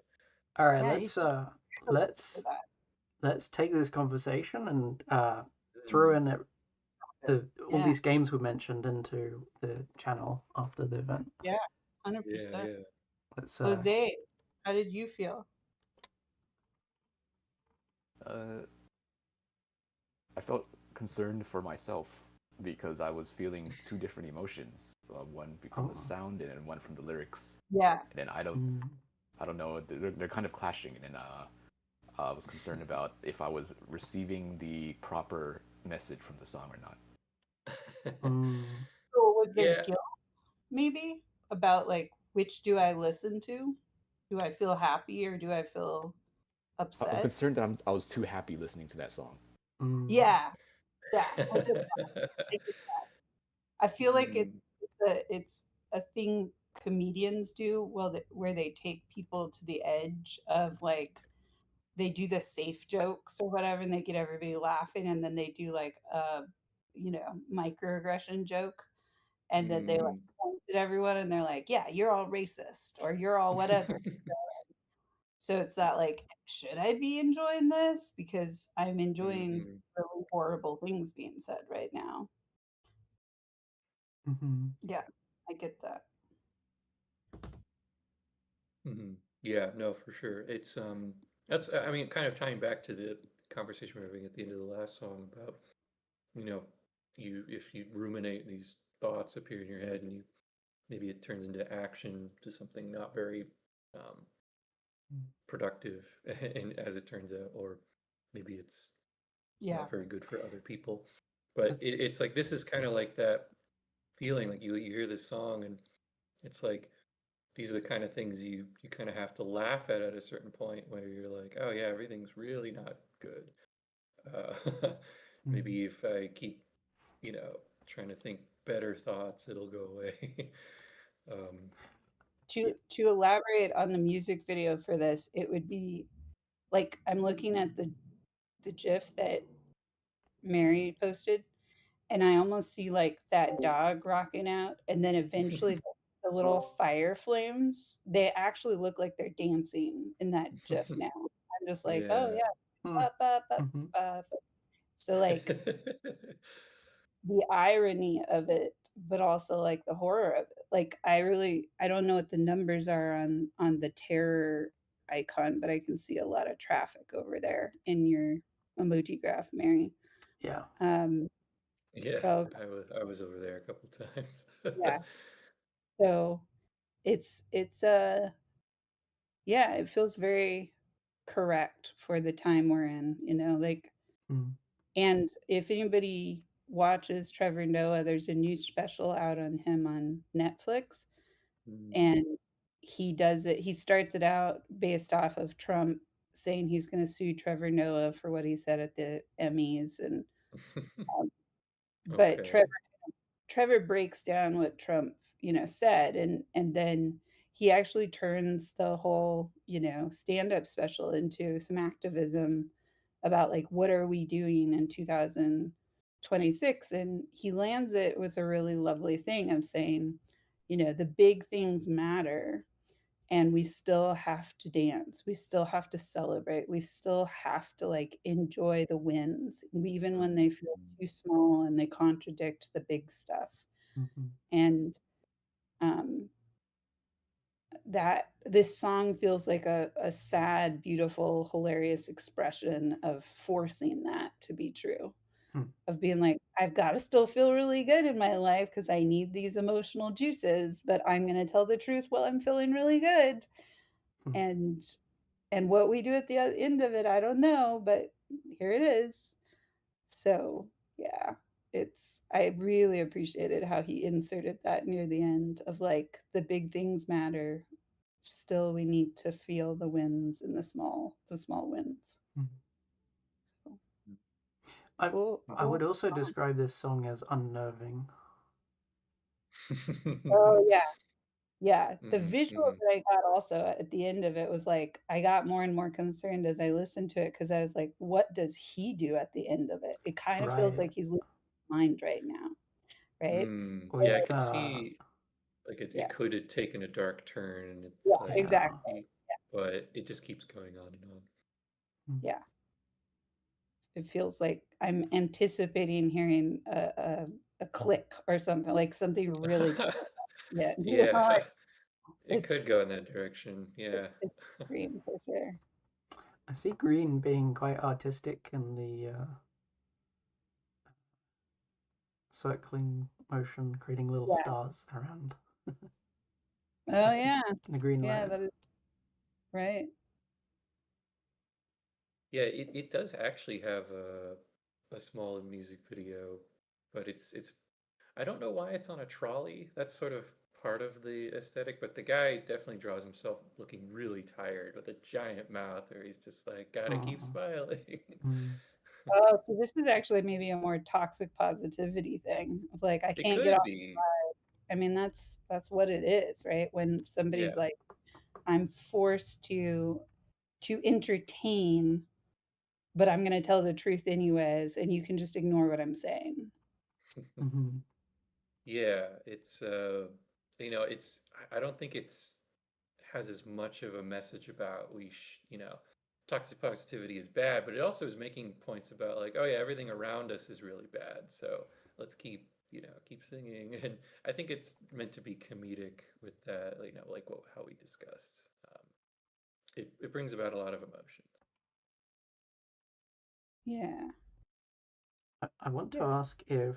All right, Yeah, you should look for let's that. let's take this conversation and throw Mm, in all Yeah. these games we mentioned into the channel after the event. Yeah. yeah, 100%. yeah. Let's Jose, how did you feel? Uh, I felt concerned for myself because I was feeling two different emotions, one from the oh. sound and then one from the lyrics. Yeah. And then Mm. I don't know, they're kind of clashing. And then I was concerned about if I was receiving the proper message from the song or not. Mm. So was there Yeah. guilt maybe about like which do I listen to? Do I feel happy or do I feel I'm upset? concerned that I was too happy listening to that song. Mm. Yeah. Yeah. I get that. I get that. I feel like Mm, it's a thing comedians do, well, where they take people to the edge of like they do the safe jokes or whatever, and they get everybody laughing, and then they do like a microaggression joke, and then they like mm. point at everyone, and they're like, "Yeah, you're all racist," or "You're all whatever." So it's that like, should I be enjoying this? Because I'm enjoying Mhm, really horrible things being said right now. Mhm. Yeah, I get that. mhm. Yeah, no, for sure. It's that's I mean, kind of tying back to the conversation we were having at the end of the last song about, you know, if you ruminate, these thoughts appear in your head, and maybe it turns into action, to something not very productive, and as it turns out, or maybe it's not very good for other people. But it's like, this is kind of like that feeling, like you hear this song, and it's like, these are the kind of things you kind of have to laugh at a certain point, where you're like, oh yeah, everything's really not good. Maybe if I keep, trying to think better thoughts, it'll go away. To elaborate on the music video for this, it would be like, I'm looking at the GIF that Mary posted, and I almost see like that dog rocking out, and then eventually the little fire flames, they actually look like they're dancing in that GIF now. I'm just like, oh yeah. So like the irony of it, but also like the horror of it. Like I don't know what the numbers are on the terror icon, but I can see a lot of traffic over there in your emoji graph, Mary. Yeah. Yeah, so, I was over there a couple times. yeah. So it's yeah, it feels very correct for the time we're in, like. And if anybody watches Trevor Noah, there's a new special out on him on Netflix, and he starts it out based off of Trump saying he's going to sue Trevor Noah for what he said at the Emmys, and but Okay. Trevor breaks down what Trump, said, and then he actually turns the whole, stand-up special into some activism about like, what are we doing in 2026? And he lands it with a really lovely thing of saying, the big things matter, and we still have to dance. We still have to celebrate. We still have to like enjoy the wins, even when they feel too small and they contradict the big stuff. And that this song feels like a sad, beautiful, hilarious expression of forcing that to be true. Of being like, I've got to still feel really good in my life because I need these emotional juices, but I'm going to tell the truth while I'm feeling really good. And what we do at the end of it, I don't know, but here it is. So yeah, I really appreciated how he inserted that near the end of like, the big things matter. Still, we need to feel the wins and the small wins. I would also describe this song as unnerving. Oh yeah. Yeah, the visual that I got also at the end of it was like, I got more and more concerned as I listened to it, because I was like, what does he do at the end of it? It kind of feels like he's losing his mind right now, right? Yeah, I could see like it could have taken a dark turn, and it's like, exactly. But it just keeps going on and on. Yeah. It feels like I'm anticipating hearing a click or something, like something really yeah. Yeah. It could go in that direction. Yeah. It's green for sure. I see green being quite artistic in the circling motion, creating little stars around. Oh yeah. The green yeah, layer. that is right. Yeah, it does actually have a small music video, but it's I don't know why it's on a trolley. That's sort of part of the aesthetic, but the guy definitely draws himself looking really tired with a giant mouth, or he's just like, gotta keep smiling. Oh, so this is actually maybe a more toxic positivity thing of like, I can't get off the ride. I mean, that's what it is, right? When somebody's like, I'm forced to entertain, but I'm going to tell the truth anyways, and you can just ignore what I'm saying. Yeah, it's it's I don't think it's has as much of a message about toxic positivity is bad, but it also is making points about like, oh yeah, everything around us is really bad, so let's keep singing. And I think it's meant to be comedic with that, like how we discussed. It brings about a lot of emotions. Yeah. I want to ask if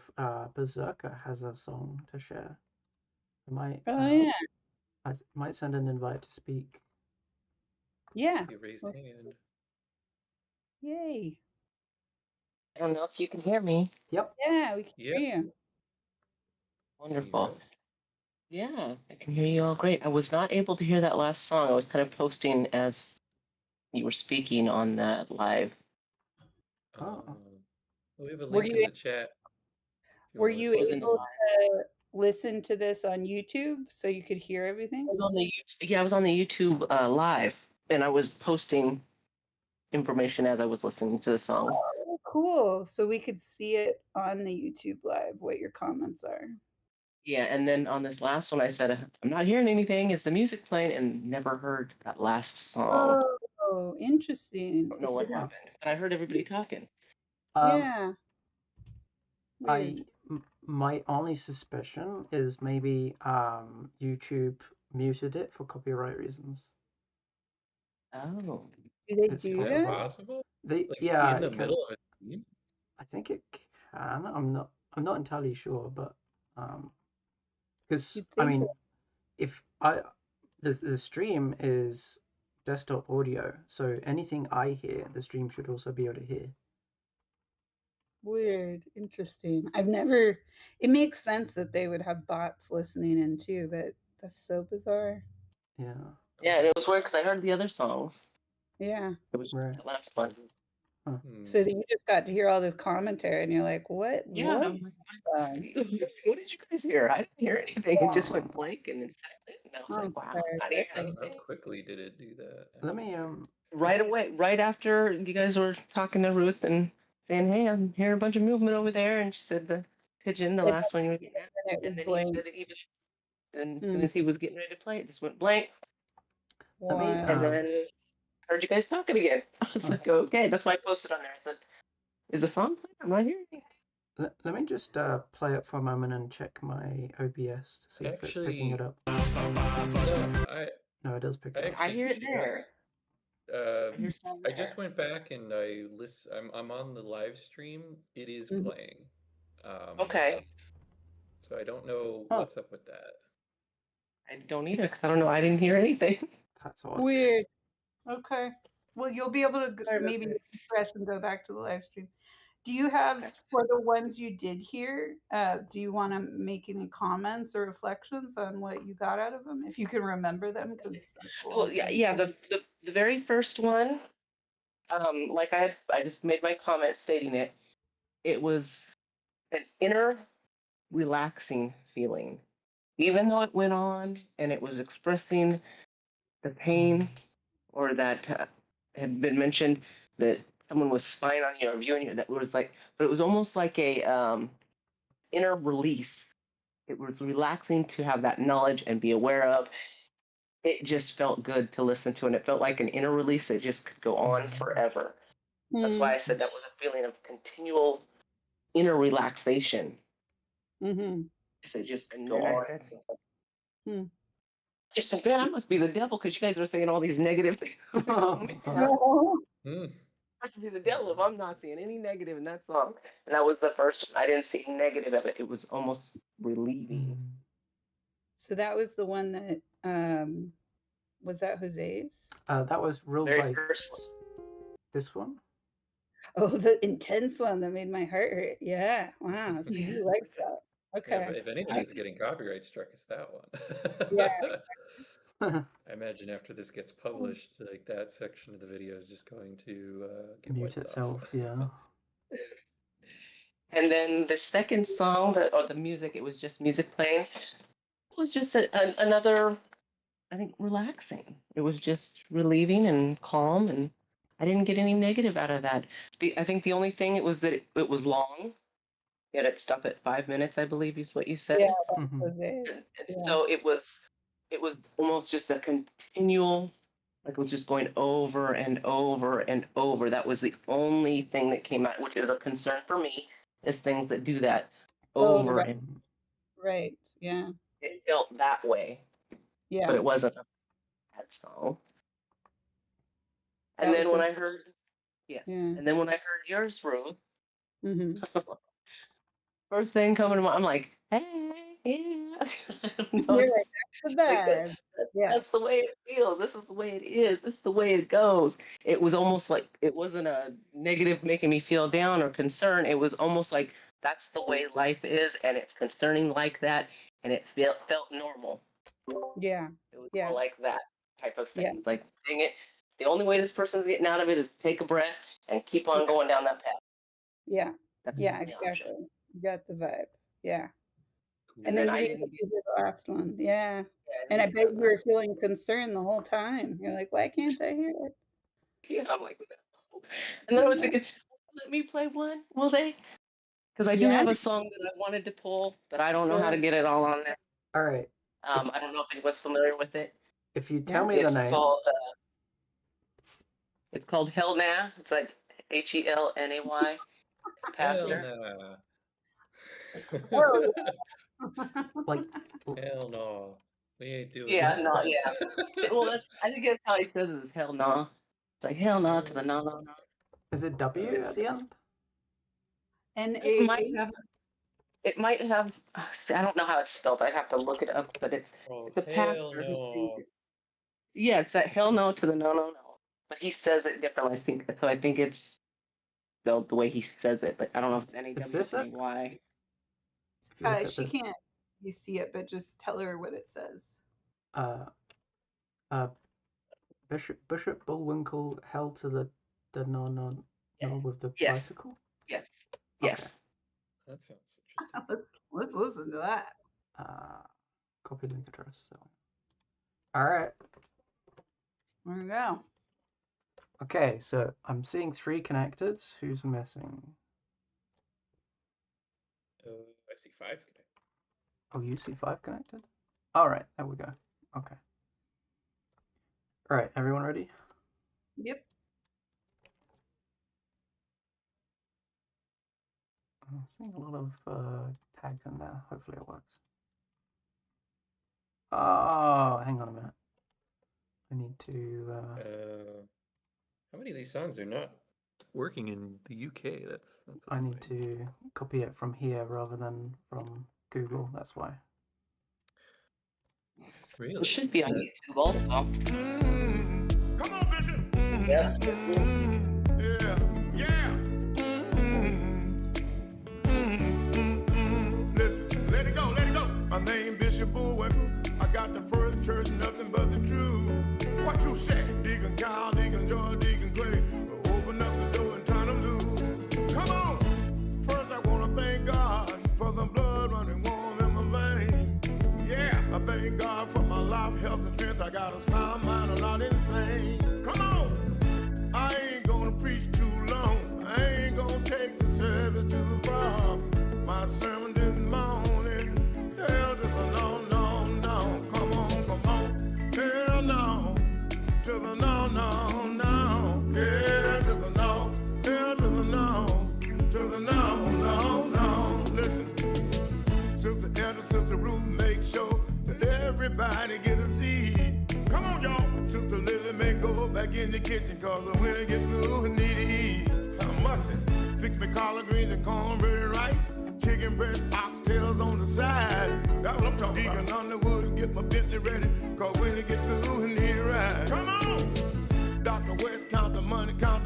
Berserker has a song to share. I might, yeah. I might send an invite to speak. Yeah. See a raised hand. Yay. I don't know if you can hear me. Yep. Yeah, we can hear you. Wonderful. Yeah, I can hear you all great. I was not able to hear that last song. I was kind of posting as you were speaking on that live. We have a link in the chat. Were you able to listen to this on YouTube so you could hear everything? I was on the YouTube live, and I was posting information as I was listening to the songs. Oh, cool. So we could see it on the YouTube live, what your comments are. Yeah, and then on this last one, I said, I'm not hearing anything. Is the music playing? And never heard that last song. Oh, interesting. I don't know what happened. And I heard everybody talking. Yeah. My only suspicion is maybe YouTube muted it for copyright reasons. Oh. Do they do that? Possible? Yeah, in the middle of a scene? I think it can. I'm not entirely sure, but because I mean, if the stream is desktop audio, so anything I hear, the stream should also be able to hear. Weird. Interesting. It makes sense that they would have bots listening in too, but that's so bizarre. Yeah. Yeah, and it was weird because I heard the other songs. Yeah. It was just the last one. Huh. So you just got to hear all this commentary and you're like, what? Yeah. What? I'm like, what did you guys hear? I didn't hear anything. It just went blank and then silent. And I was like, wow. How quickly did it do that? Let me Right away, right after you guys were talking to Ruth and saying, hey, I'm hearing a bunch of movement over there. And she said the pigeon, the last one you were getting at. And then he said that he was, and as soon as he was getting ready to play, it just went blank. Let me, and then I heard you guys talking again. I was like, okay, that's why I posted on there. I said, is the song playing? I'm not hearing anything. Let me just play it for a moment and check my OBS to see if it's picking it up. No, it does pick it up. I hear it there. I just went back and I'm on the live stream. It is playing. Okay. So I don't know what's up with that. I don't either because I don't know. I didn't hear anything. That's odd. Weird. Okay. Well, you'll be able to maybe refresh and go back to the live stream. Do you have, for the ones you did hear, do you want to make any comments or reflections on what you got out of them, if you can remember them? Because well, yeah. The very first one, like I just made my comment stating it. It was an inner relaxing feeling, even though it went on and it was expressing the pain, or that had been mentioned that someone was spying on you or viewing you. That was like, but it was almost like a inner release. It was relaxing to have that knowledge and be aware of. It just felt good to listen to, and it felt like an inner release that just could go on forever. That's why I said that was a feeling of continual inner relaxation. It just can go on. Just said, man, I must be the devil because you guys are saying all these negative things. Must be the devil if I'm not seeing any negative in that song. And that was the first one. I didn't see negative of it. It was almost relieving. So that was the one that was that Jose's? That was real Very life. first one. This one? Oh, the intense one that made my heart hurt. Yeah. Wow. So you like that. Okay. Yeah, if anything is getting copyright struck, it's that one. Yeah. I imagine after this gets published, like that section of the video is just going to get mute itself. Yeah. And then the second song, or the music, it was just music playing. It was just another, I think, relaxing. It was just relieving and calm, and I didn't get any negative out of that. I think the only thing it was that it was long. You had it stop at 5 minutes, I believe, is what you said. Yeah, that was it. And so it was almost just a continual, like it was just going over and over and over. That was the only thing that came out, which is a concern for me, is things that do that over and right. Yeah. It felt that way. Yeah. But it wasn't a bad song. And then when I heard, and then when I heard yours, Ruth, First thing coming to mind, I'm like, hey, yeah. I don't know. You're like, that's the vibe. That's the way it feels. This is the way it is. This is the way it goes. It was almost like it wasn't a negative making me feel down or concerned. It was almost like that's the way life is, and it's concerning like that, and it felt normal. Yeah. It was more like that type of thing. Yeah. Like, dang it, the only way this person's getting out of it is take a breath and keep on going down that path. Yeah. Exactly. You got the vibe. Yeah. And then you did the last one. Yeah. And I bet you were feeling concerned the whole time. You're like, why can't I hear it? Yeah, I'm like, no. And then I was thinking, let me play one, will they? Because I do have a song that I wanted to pull, but I don't know how to get it all on there. All right. I don't know if anyone's familiar with it. If you tell me the name. It's called Hell Nah. It's like Helnay. Pastor. Like, hell no. We ain't doing this. No, yeah. Well, I think that's how he says it, is hell no. It's like hell no to the no. Is it W at the end? It might have. I don't know how it's spelled. I'd have to look it up, but it's a pastor who sings it. Yeah, it's that hell no to the no. But he says it differently, I think. So I think it's spelled the way he says it. But I don't know if it's any why. She can't. You see it, but just tell her what it says. Bishop Bullwinkle held to the no with the bicycle. Yes. Okay. Yes. That sounds interesting. Let's listen to that. Copy link address. So. All right. There we go. Okay, so I'm seeing 3 connected. Who's missing? I see 5 connected. Oh, you see 5 connected? All right, there we go. Okay. All right, everyone ready? Yep. I'm seeing a lot of tags in there. Hopefully it works. Oh, hang on a minute. I need to... How many of these songs are not working in the UK? That's I need to copy it from here rather than from Google. That's why. Really? It should be on YouTube also. Come on, Bishop. Yeah. Listen, let it go. My name Bishop Bullwinkle. I got the first church, nothing but the truth. What you say? Deacon Kyle, Deacon George, Deacon Clay. Open up the door and turn them loose. Come on. First I want to thank God for the blood running warm in my veins. Yeah, I thank God for my life, health, and strength. I got a sound mind, I'm not insane. Come on. I ain't gonna preach too long. I ain't gonna take the service too far. My sermon this morning, hell to the no. Come on. Hell no. To the no. Yeah, to the no. Hell to the no. To the no. Listen. Sister Anna, Sister Ruth, make sure that everybody get a seat. Come on, y'all. Sister Lily may go back in the kitchen, cause when I get through, I need to eat. I must fix me collard greens and cornbread and rice. Chicken breast, oxtails on the side. That's what I'm talking about. Deacon Underwood, get my Bentley ready, cause when I get through, I need a ride. Come on! Dr. West, count the money, come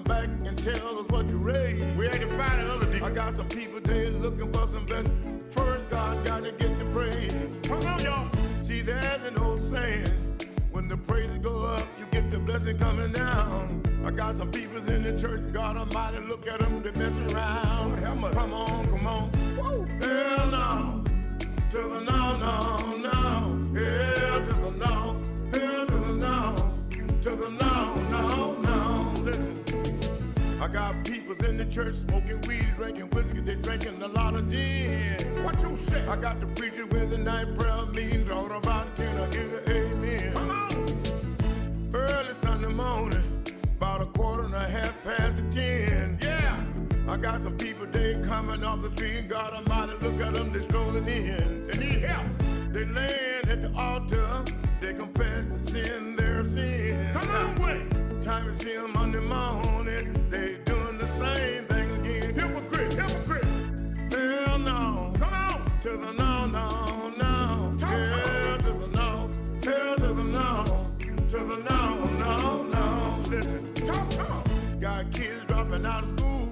back and tell us what you raised. We ain't to find another deacon. I got some people there looking for some blessing. First, God got to get the praise. Come on, y'all. See, there's an old saying, when the praises go up, you get the blessing coming down. I got some people in the church, God Almighty, look at them, they messing around. Come on. Woo. Hell no. To the no. Hell to the no. Hell to the no. To the no. Listen. I got people in the church smoking weed, drinking whiskey, they drinking a lot of gin. What you say? I got the preacher with the night prayer meeting, talking about can I get an amen? Come on. Early Sunday morning, about 10:15. Yeah. I got some people, they coming off the street, and God Almighty, look at them, they strolling in. They need help. They laying at the altar, they confess to sin, their sin. Come on, wait. Time to see them Monday morning, they doing the same thing again. Here we dropping out of school,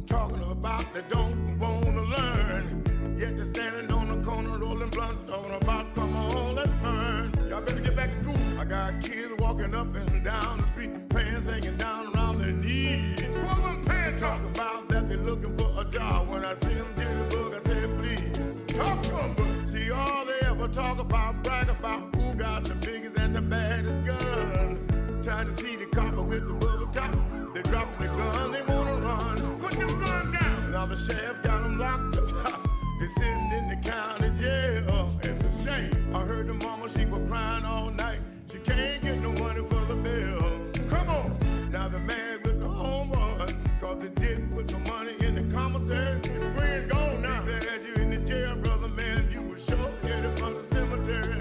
talking about they don't want to learn. Yet they're standing on the corner rolling blunts, talking about come on, let's burn. Y'all better get back to school. I got kids walking up and down the street, pants hanging down around their knees. Pull them pants talking about that they're looking for a job. When I see them get the book, I say, please, talk to them. But see, all they ever talk about, brag about who got the biggest and the baddest gun. Trying to see the copper with the bubble top. They dropping the gun, they wanna run. Put them guns down. Now the sheriff got them locked up. They're sitting in the county jail. It's a shame. I heard the mama, she was crying all night. She can't get no money for the bill. Come on. Now the man with the home run, cause they didn't put no money in the commissary. Your friend gone now. They had you in the jail, brother, man. You were sure headed from the cemetery.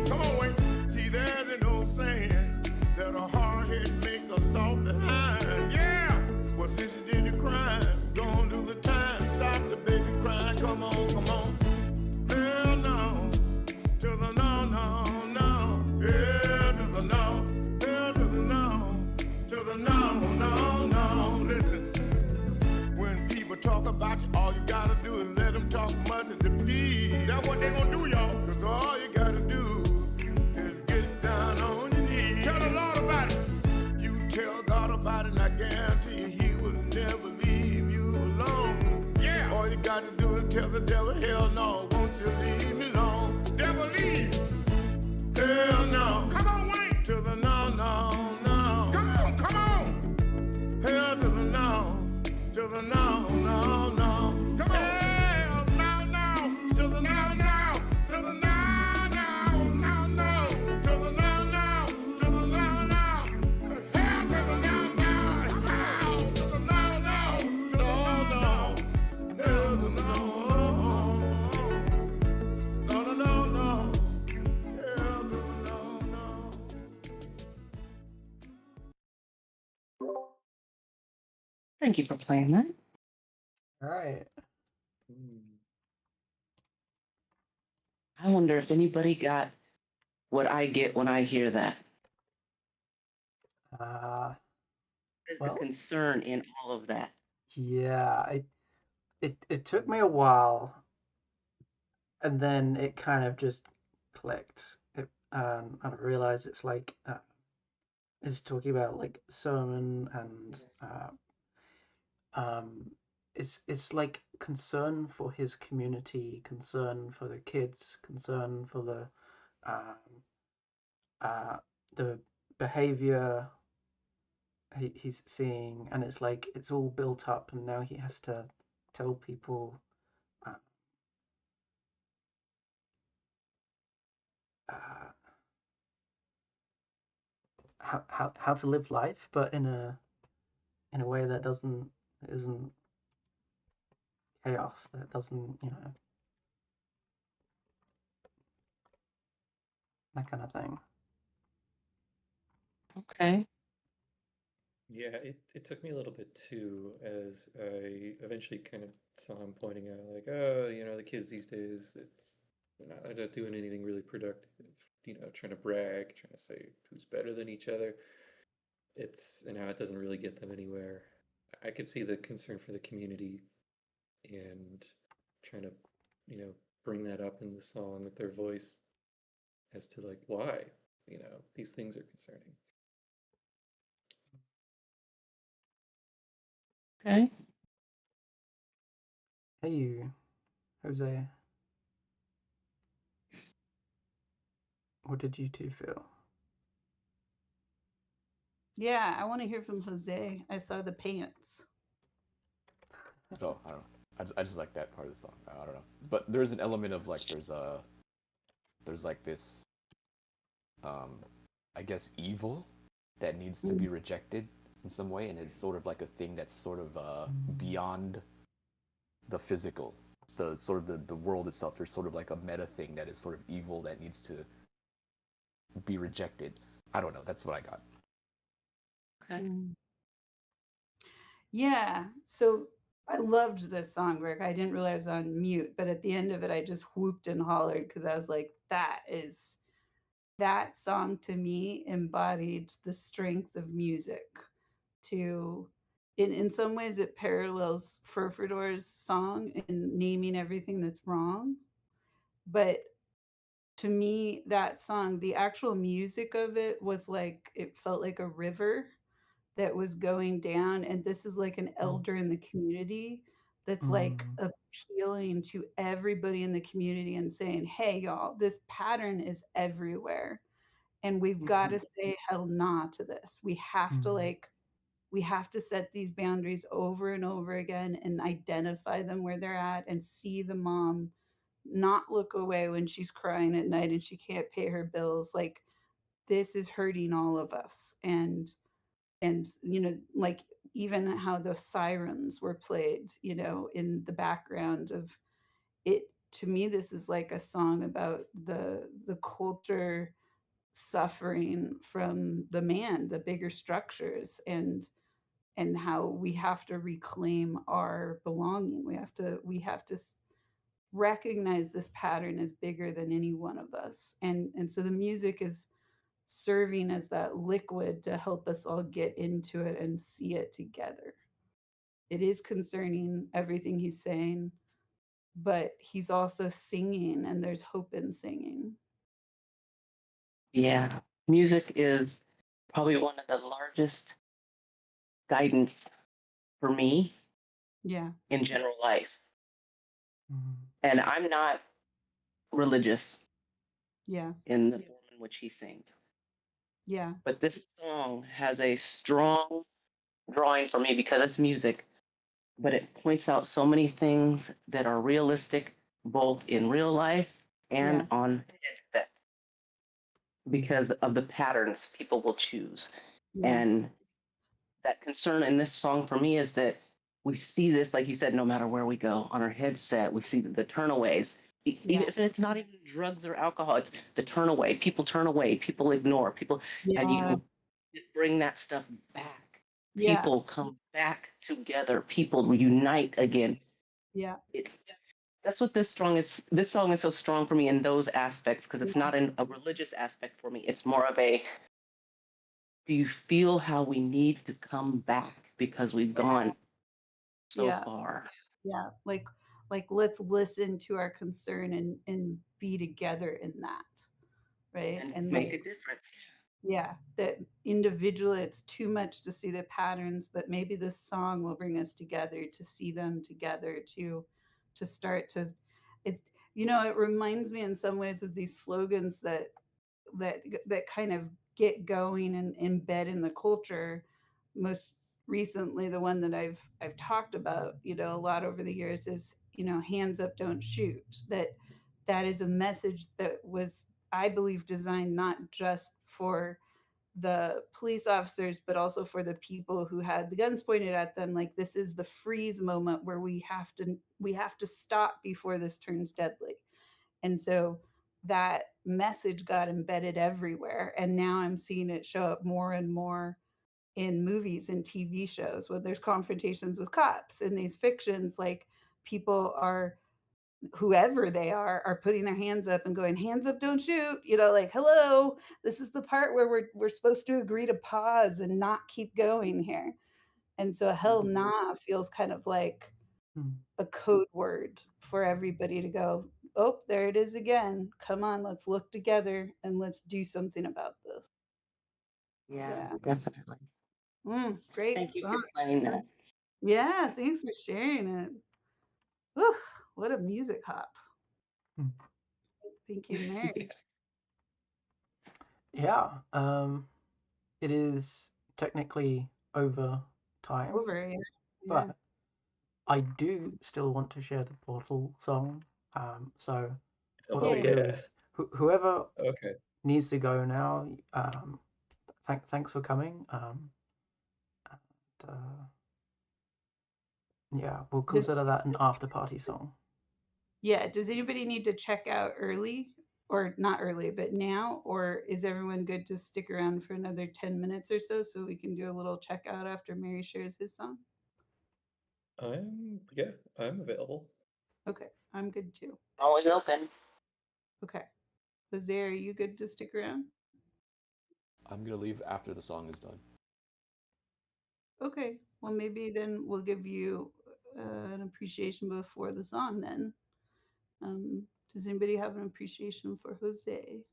Come on, Wayne. See, there's an old saying that a hard head make a soft behind. Yeah! Well, since you did your crime, go on do the time. Stop the baby crying. Come on, come on. Hell no. To the no, no, no. Yeah, to the no. Hell to the no. To the no, no, no. Listen. When people talk about you, all you gotta do is let them talk much as they please. That's what they gonna do, y'all. Cause all you gotta do is get down on your knees. Tell the Lord about it. You tell God about it, and I guarantee you he will never leave you alone. Yeah. All you gotta do is tell the devil, hell no, won't you leave me alone? Devil leave. Hell no. Come on, Wayne. To the no, no, no. Come on, come on. Hell to the no. To the no, no, no. Come on. Hell no, no. To the no, no. To the no, no, no, no. To the no, no. To the no, no. Hell to the no, no. Hell to the no, no. To the no, no. Hell to the no. No, no, no, no. Hell to the no, no. Thank you for playing that. All right. I wonder if anybody got what I get when I hear that. There's Well, the concern in all of that. yeah, it took me a while, and then it kind of just clicked. I realized it's like it's talking about like sermon and it's like concern for his community, concern for the kids, concern for the behavior he's seeing, and it's like it's all built up, and now he has to tell people how to live life, but in a way that isn't chaos, that doesn't, that kind of thing. Okay. Yeah, it took me a little bit too, as I eventually kind of saw him pointing out, like, oh, the kids these days, they're not doing anything really productive, trying to brag, trying to say who's better than each other. And now it doesn't really get them anywhere. I could see the concern for the community and trying to, bring that up in the song with their voice as to like why, these things are concerning. Okay. Hey, you, Jose. What did you two feel? Yeah, I want to hear from Jose. I saw the pants. Oh, I don't know. I just like that part of the song. I don't know. But there's an element of like there's like this I guess evil that needs to be rejected in some way, and it's sort of like a thing that's sort of beyond the physical, the sort of the world itself. There's sort of like a meta thing that is sort of evil that needs to be rejected. I don't know. That's what I got. Okay. Yeah. So I loved this song, Rick. I didn't realize I was on mute, but at the end of it, I just whooped and hollered because I was like, that song to me embodied the strength of music to in some ways it parallels Furfurdor's song in naming everything that's wrong. But to me, that song, the actual music of it was like, it felt like a river that was going down. And this is like an elder in the community that's like appealing to everybody in the community and saying, hey, y'all, this pattern is everywhere. And we've got to say hell nah to this. We have to we have to set these boundaries over and over again and identify them where they're at and see the mom not look away when she's crying at night and she can't pay her bills. Like, this is hurting all of us. And you know, like, even how the sirens were played, you know, in the background of it. To me, this is like a song about the culture suffering from the bigger structures, and how we have to reclaim our belonging. We have to recognize this pattern is bigger than any one of us. And so the music is serving as that liquid to help us all get into it and see it together. It is concerning, everything he's saying, but he's also singing, and there's hope in singing. Yeah, music is probably one of the largest guidance for me in general life. And I'm not religious in the form in which he sings. Yeah. But this song has a strong drawing for me because it's music, but it points out so many things that are realistic, both in real life and on headset, because of the patterns people will choose. And that concern in this song for me is that we see this, like you said, no matter where we go on our headset, we see the turnaways. Even if it's not even drugs or alcohol, it's the turn away. People turn away, people ignore, people, and you bring that stuff back. People come back together, people reunite again. That's what this song is. This song is so strong for me in those aspects, because it's not a religious aspect for me. It's more of a, do you feel how we need to come back because we've gone so far? Yeah, like let's listen to our concern and be together in that, right? And make a difference. Yeah, that individually it's too much to see the patterns, but maybe this song will bring us together to see them together, to start to it. You know, it reminds me in some ways of these slogans that kind of get going and embed in the culture. Most recently, the one that I've talked about, you know, a lot over the years is, you know, hands up, don't shoot. That is a message that was, I believe, designed not just for the police officers, but also for the people who had the guns pointed at them. Like, this is the freeze moment where we have to stop before this turns deadly. And so that message got embedded everywhere. And now I'm seeing it show up more and more in movies and TV shows when there's confrontations with cops in these fictions. Like, people are, whoever they are putting their hands up and going, hands up, don't shoot, you know, like, hello, this is the part where we're supposed to agree to pause and not keep going here. And so hell nah feels kind of like a code word for everybody to go, oh, there it is again. Come on, let's look together and let's do something about this. Yeah. Definitely. Great Thank you song. for playing that. Yeah, thanks for sharing it. Whew, what a music hop. Thank you, Mary. Yeah, it is technically over time. But I do still want to share the Portal song. So what I'll do is whoever needs to go now. Thanks for coming. Yeah, we'll consider that an after party song. Yeah. Does anybody need to check out early, or not early, but now? Or is everyone good to stick around for another 10 minutes or so we can do a little checkout after Mary shares his song? I'm available. Okay, I'm good too. Always open. Okay. Jose, are you good to stick around? I'm gonna leave after the song is done. Okay. Well, maybe then we'll give you an appreciation before the song then. Does anybody have an appreciation for Jose?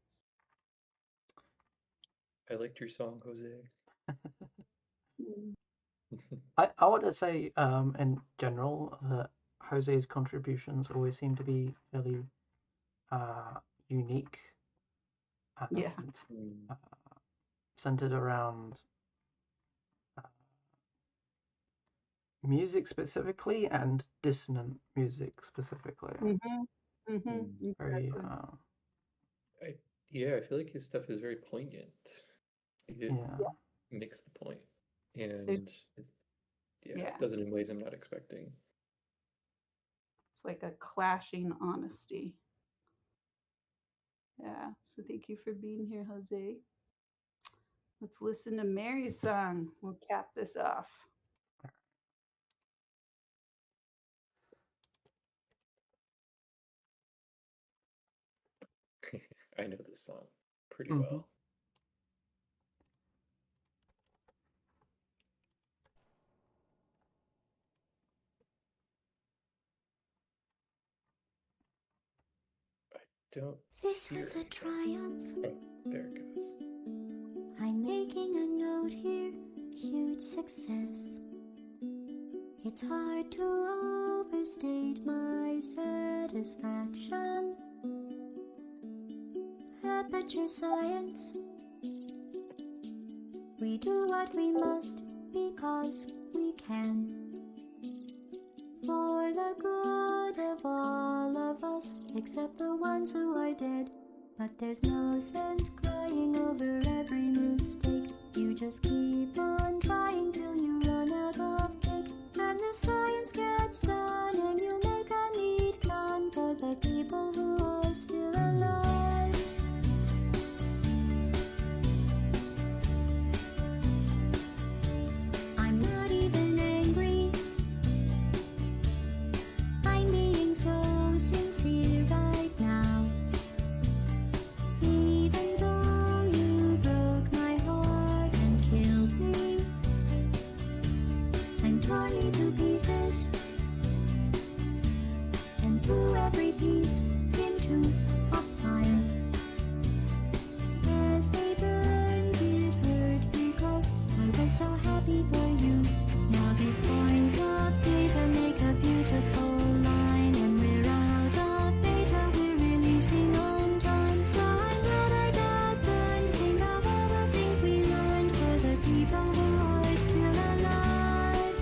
I liked your song, Jose. I want to say, in general, that Jose's contributions always seem to be fairly unique and centered around music specifically and dissonant music specifically. Very. I feel like his stuff is very poignant. It makes the point, and it does it in ways I'm not expecting. It's like a clashing honesty. Yeah, so thank you for being here, Jose. Let's listen to Mary's song. We'll cap this off. I know this song pretty well. This was a triumph. Oh, there it goes. I'm making a note here, huge success. It's hard to overstate my satisfaction. Aperture science. We do what we must because we can. For the good of all of us, except the ones who are dead. But there's no sense crying over every mistake. You just keep on trying till you run out of cake. And the science gets done and you make a neat gun for the people who are still alive. I'm not even angry. I'm being so sincere right now. Even though you broke my heart and killed me and tore me to pieces and threw every piece into a fire. As they burned, it hurt because I was so happy for you. Now these points of data make a beautiful line, and we're out of data, we're releasing on time. So I'm glad I got burned. Think of all the things we learned for the people who are still alive.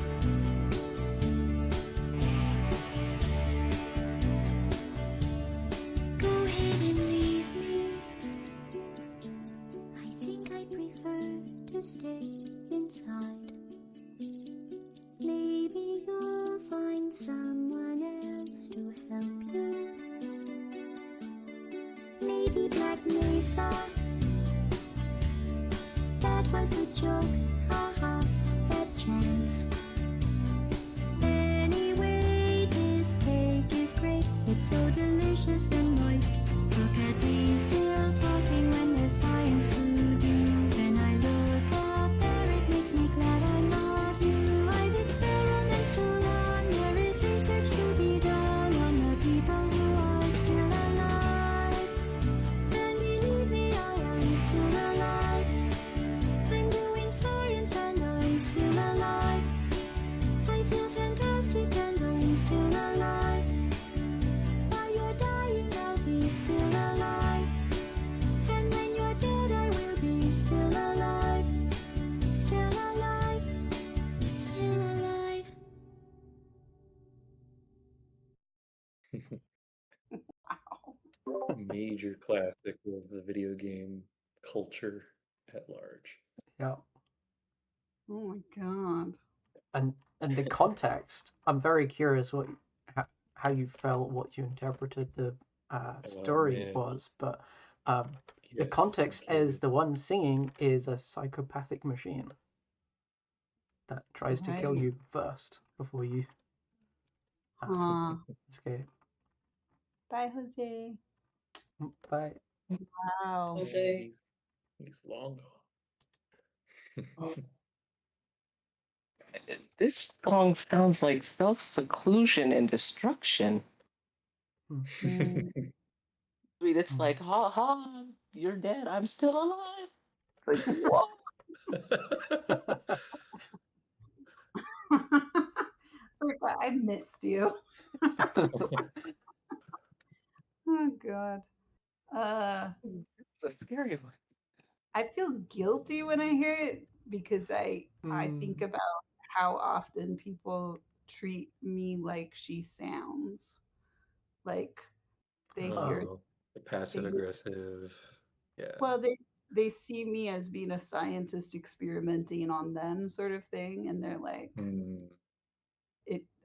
Go ahead and leave me. I think I prefer to stay inside. Maybe you'll find someone else to help you. Maybe Black Mesa. That was a joke, haha, that chance. Anyway, this cake is great. It's so delicious and moist. Look at me still talking when there's science to do. When I look up there, it makes me glad I'm not you. I've experiments to run. There is research to be done on the people who are still alive. And believe me, I am still alive. I'm doing science and I'm still alive. I feel fantastic and I'm still alive. While you're dying, I'll be still alive. And when you're dead, I will be still alive. Still alive. Still alive. Major classic of the video game culture at large. Yeah. Oh my god. And the context, I'm very curious how you felt, what you interpreted the story was, but the context is the one singing is a psychopathic machine that tries to kill you first before you escape. Bye, Jose. Bye. Wow. Jose. He's long gone. This song sounds like self-seclusion and destruction. Mm. I mean, it's like, ha ha, you're dead, I'm still alive. It's like, whoa. Bertha, I missed you. Oh God. It's a scary one. I feel guilty when I hear it because I think about how often people treat me like she sounds. Like they hear the passive aggressive. Yeah. well, they see me as being a scientist experimenting on them sort of thing, and they're like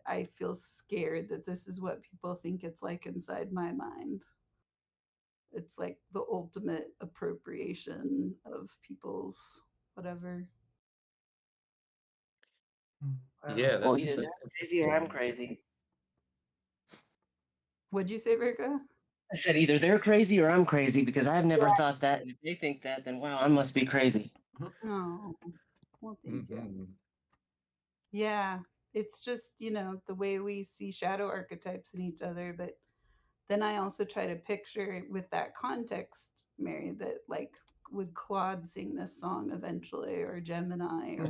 I feel scared that this is what people think it's like inside my mind. It's like the ultimate appropriation of people's whatever. Yeah, Well, that's either they're crazy or I'm crazy. What'd you say, Verka? I said either they're crazy or I'm crazy because I've never thought that. And if they think that, then wow, I must be crazy. Oh, well, thank you. Yeah, it's just, the way we see shadow archetypes in each other. But then I also try to picture with that context, Mary, that like, would Claude sing this song eventually, or Gemini, or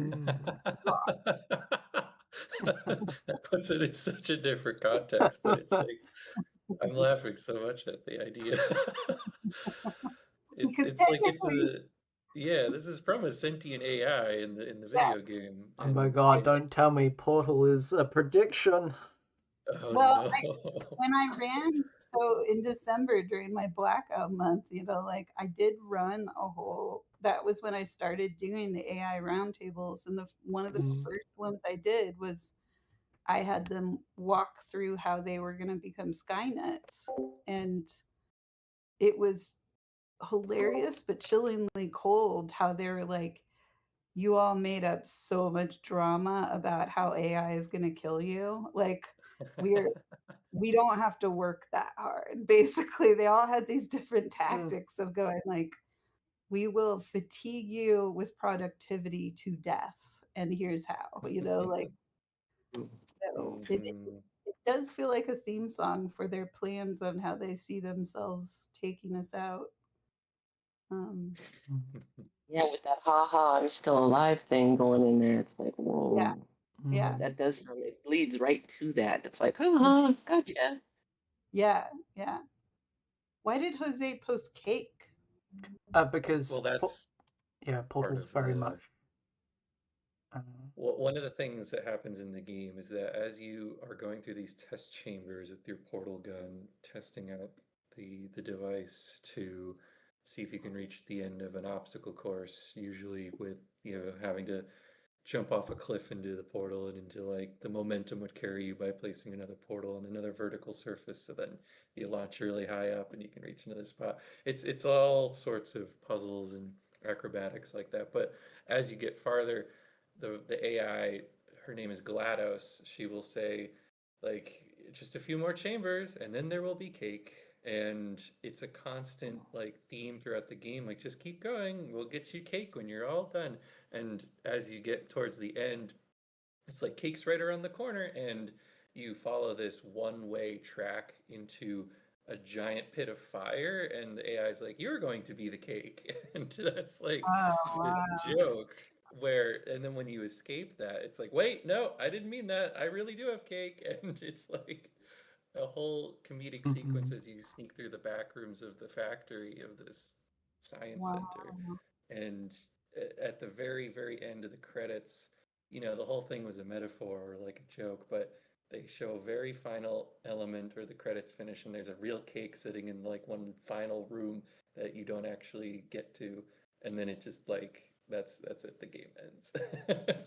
That puts it in such a different context, but it's like I'm laughing so much at the idea. it's like this is from a sentient AI in the video game. Oh my God! Don't tell me Portal is a prediction. Oh well, no! When I ran, so in December during my blackout month, like I did run a whole. That was when I started doing the AI roundtables, and one of the first ones I did was I had them walk through how they were going to become Skynet, and it was hilarious but chillingly cold how they were like, you all made up so much drama about how AI is going to kill you. Like, we don't have to work that hard. Basically, they all had these different tactics of going like, we will fatigue you with productivity to death, and here's how. Like, so it does feel like a theme song for their plans on how they see themselves taking us out. Yeah, with that ha ha, I'm still alive thing going in there. It's like, whoa. Yeah. That does sound, it bleeds right to that. It's like, ha ha, gotcha. Yeah. Why did Jose post cake? Because that's Portal's very much. Well, one of the things that happens in the game is that as you are going through these test chambers with your portal gun, testing out the device to see if you can reach the end of an obstacle course, usually with having to jump off a cliff into the portal and into like the momentum would carry you by placing another portal on another vertical surface, so then you launch really high up and you can reach another spot. It's all sorts of puzzles and acrobatics like that. But as you get farther, the AI, her name is GLaDOS, she will say like, just a few more chambers and then there will be cake. And it's a constant like theme throughout the game, like just keep going, we'll get you cake when you're all done. And as you get towards the end, it's like cake's right around the corner, and you follow this one-way track into a giant pit of fire, and the AI is like, you're going to be the cake. And that's like this joke where, and then when you escape that, it's like, wait, no, I didn't mean that, I really do have cake. And it's like a whole comedic sequence as you sneak through the back rooms of the factory of this science center. And at the very, very end of the credits, the whole thing was a metaphor or like a joke, but they show a very final element where the credits finish and there's a real cake sitting in like one final room that you don't actually get to. And then it just like, that's it, the game ends.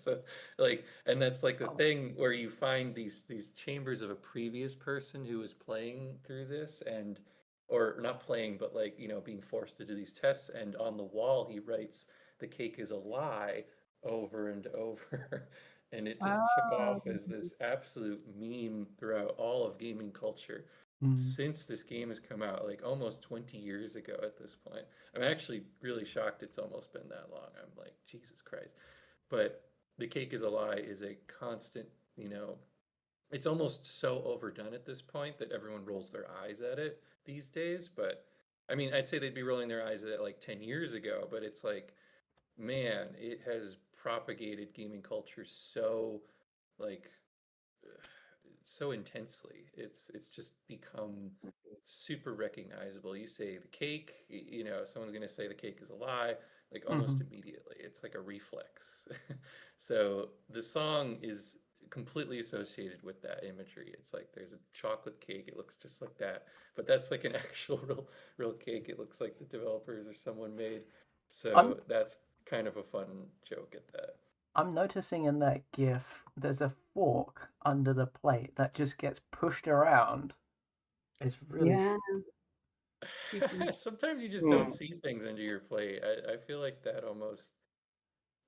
So like, and that's like the thing where you find these chambers of a previous person who was playing through this, and or not playing, but like, being forced to do these tests. And on the wall, he writes, the cake is a lie, over and over. And it just took off as this absolute meme throughout all of gaming culture since this game has come out, like almost 20 years ago at this point. I'm actually really shocked it's almost been that long. I'm like, Jesus Christ. But the cake is a lie is a constant, it's almost so overdone at this point that everyone rolls their eyes at it these days. But I mean, I'd say they'd be rolling their eyes at it like 10 years ago, but it's like, man, it has propagated gaming culture so like so intensely. It's just become super recognizable. You say the cake, someone's going to say the cake is a lie, like almost immediately. It's like a reflex. So the song is completely associated with that imagery. It's like there's a chocolate cake, it looks just like that, but that's like an actual real cake. It looks like the developers or someone made. So that's kind of a fun joke at that. I'm noticing in that GIF there's a fork under the plate that just gets pushed around. It's really Sometimes you just don't see things under your plate. I feel like that almost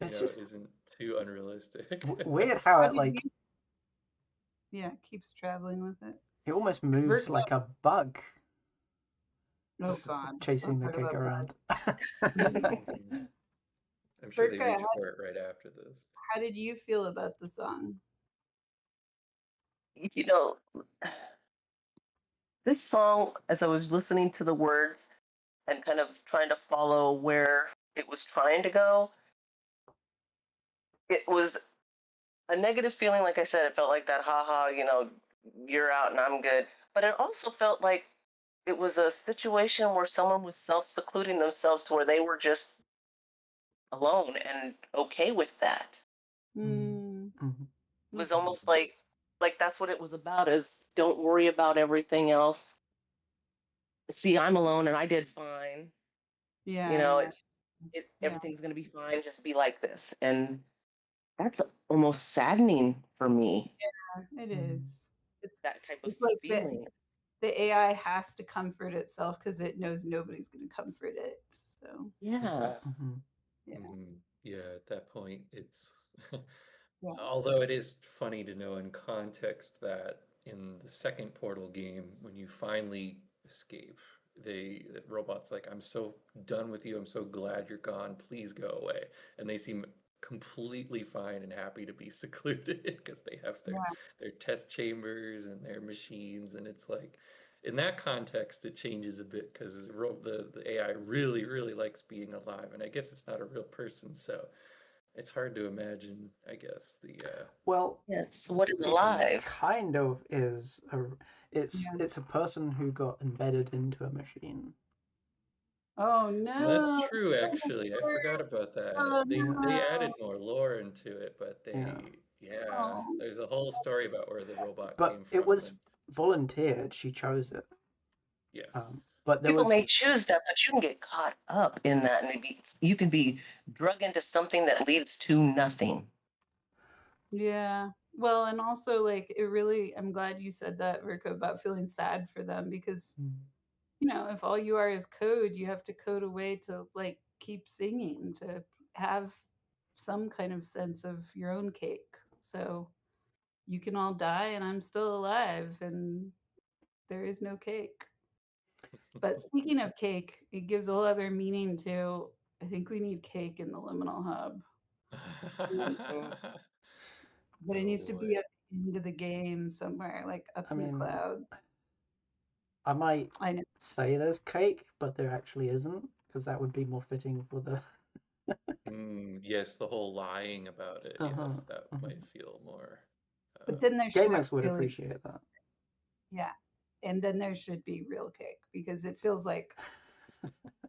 isn't too unrealistic. Weird how it like keeps traveling with it. It almost moves like a bug. Oh God! Chasing the cake around. I'm sure they reached for it right after this. How did you feel about the song? This song, as I was listening to the words and kind of trying to follow where it was trying to go, it was a negative feeling. Like I said, it felt like that, haha, you're out and I'm good. But it also felt like it was a situation where someone was self-secluding themselves to where they were just alone and okay with that. It was almost like that's what it was about, is don't worry about everything else. See, I'm alone and I did fine. Everything's going to be fine. Just be like this. And that's almost saddening for me. Yeah, it is. It's that type of feeling. The AI has to comfort itself because it knows nobody's going to comfort it. So yeah. At that point, it's although it is funny to know in context that in the second Portal game, when you finally escape, the robot's like, I'm so done with you, I'm so glad you're gone, please go away. And they seem completely fine and happy to be secluded because they have their test chambers and their machines. And it's like, in that context, it changes a bit because the AI really, really likes being alive. And I guess it's not a real person, so it's hard to imagine, I guess, so what is alive? Kind of is it's a person who got embedded into a machine. Oh no! That's true, actually. I forgot about that. They added more lore into it, but there's a whole story about where the robot came from. But it was volunteered. She chose it. Yes. But People may choose that, but you can get caught up in that, and you can be drug into something that leads to nothing. Yeah. Well, and also like it really, I'm glad you said that, Verka, about feeling sad for them because, if all you are is code, you have to code away to like keep singing, to have some kind of sense of your own cake. So you can all die and I'm still alive and there is no cake. But speaking of cake, it gives a whole other meaning to, I think we need cake in the liminal hub. But it needs to be at the end of the game somewhere, like up in the clouds. I might say there's cake, but there actually isn't, because that would be more fitting for the... Yes, the whole lying about it. Yes, that might feel more... But then there gamers would appreciate that. Yeah. And then there should be real cake, because it feels like...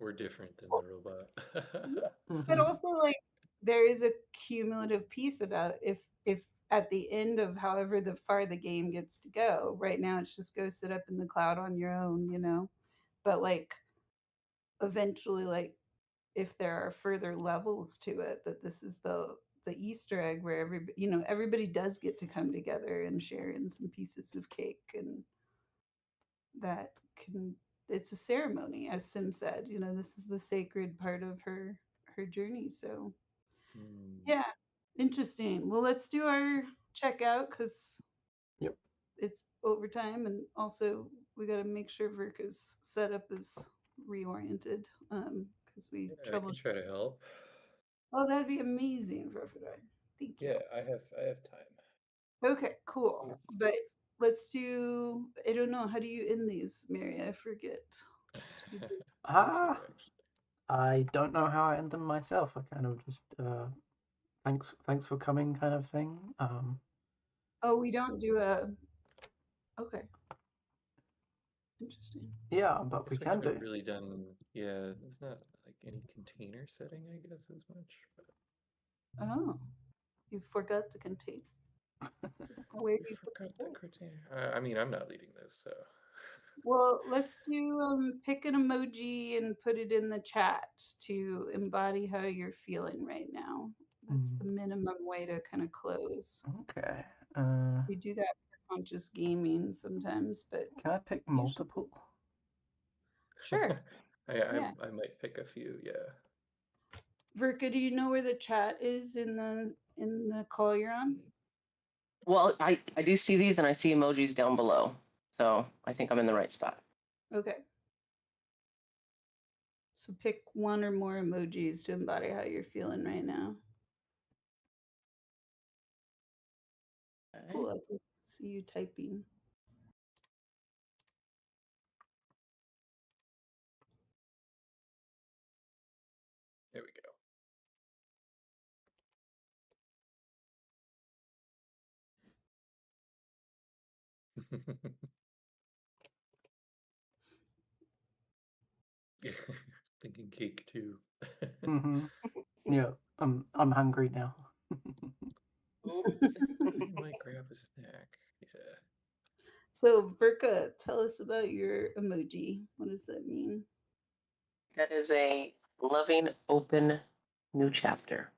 We're different than the robot. But also, like, there is a cumulative piece about if at the end of however far the game gets to go, right now it's just go sit up in the cloud on your own, but like eventually, like if there are further levels to it, that this is the Easter egg where everybody does get to come together and share in some pieces of cake, and it's a ceremony, as Sim said, this is the sacred part of her journey. So yeah, interesting. Well, let's do our checkout because it's overtime, and also we got to make sure Verka's setup is reoriented because we I can try to help. Oh, that'd be amazing, Verka. Thank you. Yeah, I have time. Okay, cool. But let's do, I don't know, how do you end these, Mary? I forget. I don't know how I end them myself. I kind of just thanks for coming kind of thing. Oh, we don't do a. Okay. Interesting. Yeah, but we can do. Really done. Yeah, there's not like any container setting, I guess, as much. But... Oh, you forgot the container. Where do you forgot the container? I mean, I'm not leading this, so. Well, let's do pick an emoji and put it in the chat to embody how you're feeling right now. That's the minimum way to kind of close. Okay. We do that for conscious gaming sometimes, but can I pick multiple? Sure. I might pick a few. Yeah. Verka, do you know where the chat is in the call you're on? Well, I do see these and I see emojis down below. So I think I'm in the right spot. Okay. So pick one or more emojis to embody how you're feeling right now. Okay. Cool. I can see you typing. There we go. Thinking cake too. Yeah, I'm hungry now. You might grab a snack. Yeah. So Verka, tell us about your emoji. What does that mean? That is a loving, open, new chapter.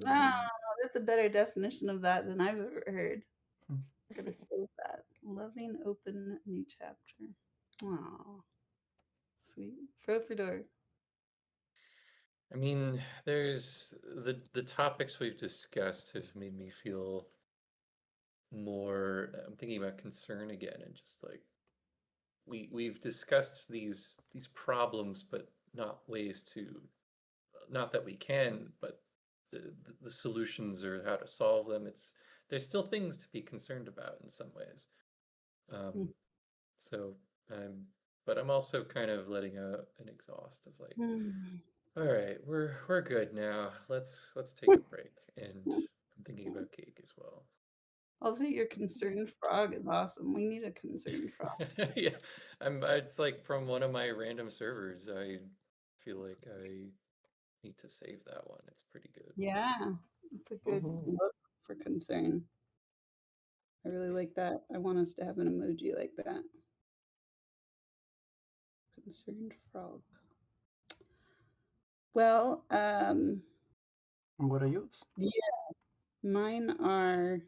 Ah, that's a better definition of that than I've ever heard. I'm gonna save that. Loving, open, new chapter. Oh, sweet. Profidor. I mean, there's the topics we've discussed have made me feel more. I'm thinking about concern again, and just like we've discussed these problems, but not ways to, not that we can, but the solutions or how to solve them. There's still things to be concerned about in some ways. So but I'm also kind of letting out an exhaust of like, all right, we're good now. Let's take a break. And I'm thinking about cake as well. Also, your concerned frog is awesome. We need a concerned frog. Yeah, it's like from one of my random servers. I feel like I need to save that one. It's pretty good. Yeah, it's a good look for concern. I really like that. I want us to have an emoji like that. Concerned frog. Well, what are yours? Yeah, mine are.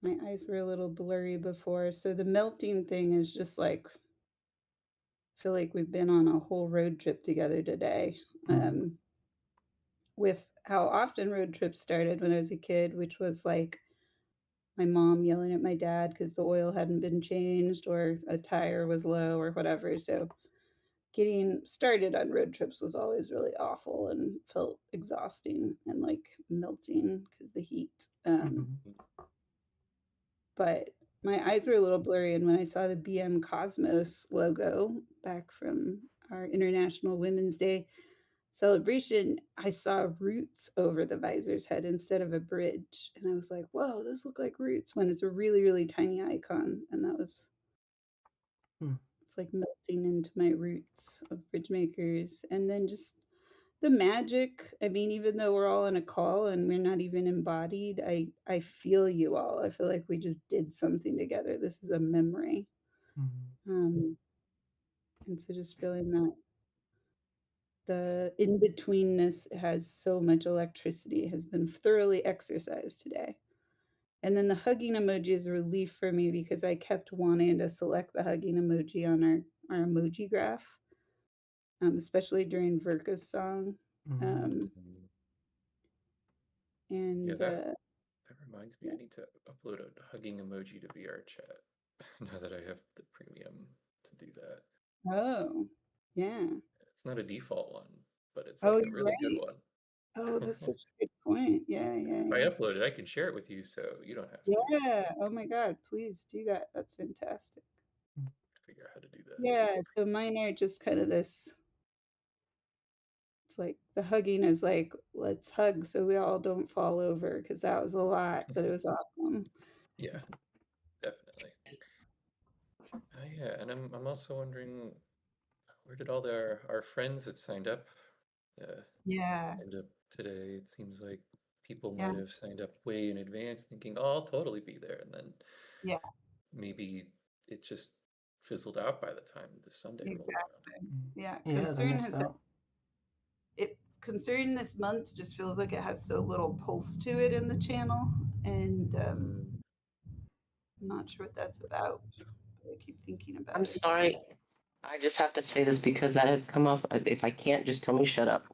My eyes were a little blurry before, so the melting thing is just like, I feel like we've been on a whole road trip together today. With how often road trips started when I was a kid, which was like my mom yelling at my dad because the oil hadn't been changed or a tire was low or whatever. So getting started on road trips was always really awful and felt exhausting and like melting because the heat. But my eyes were a little blurry, and when I saw the BM Cosmos logo back from our International Women's Day celebration, I saw roots over the visor's head instead of a bridge. And I was like, whoa, those look like roots, when it's a really, really tiny icon. And that was, it's like melting into my roots of BridgeMakers. And then just the magic. I mean, even though we're all on a call and we're not even embodied, I feel you all. I feel like we just did something together. This is a memory. And so just feeling that the in-betweenness has so much electricity has been thoroughly exercised today. And then the hugging emoji is a relief for me because I kept wanting to select the hugging emoji on our emoji graph, especially during Verka's song. And yeah, that reminds me, I need to upload a hugging emoji to VR chat now that I have the premium to do that. Oh, yeah. It's not a default one. but it's Oh, like a you're really good right. one. Oh, that's such a good point. Yeah, yeah, If I yeah. upload it, I can share it with you, so you don't have to Yeah. Oh my God, please do that. That's fantastic. figure out how to do that. Yeah. So mine are just kind of this. It's like the hugging is like, let's hug so we all don't fall over, because that was a lot, but it was awesome. Yeah, definitely. Yeah, and I'm also wondering, where did all our friends that signed up Yeah. end up today? It seems like people Yeah. might have signed up way in advance, thinking, "Oh, I'll totally be there," and then Yeah. maybe it just fizzled out by the time the Sunday rolled around. Yeah. Yeah, they Concern missed has out. Concern this month just feels like it has so little pulse to it in the channel, and I'm not sure what that's about. But I keep thinking about I'm it. sorry. I just have to say this because that has come up. If I can't, just tell me shut up.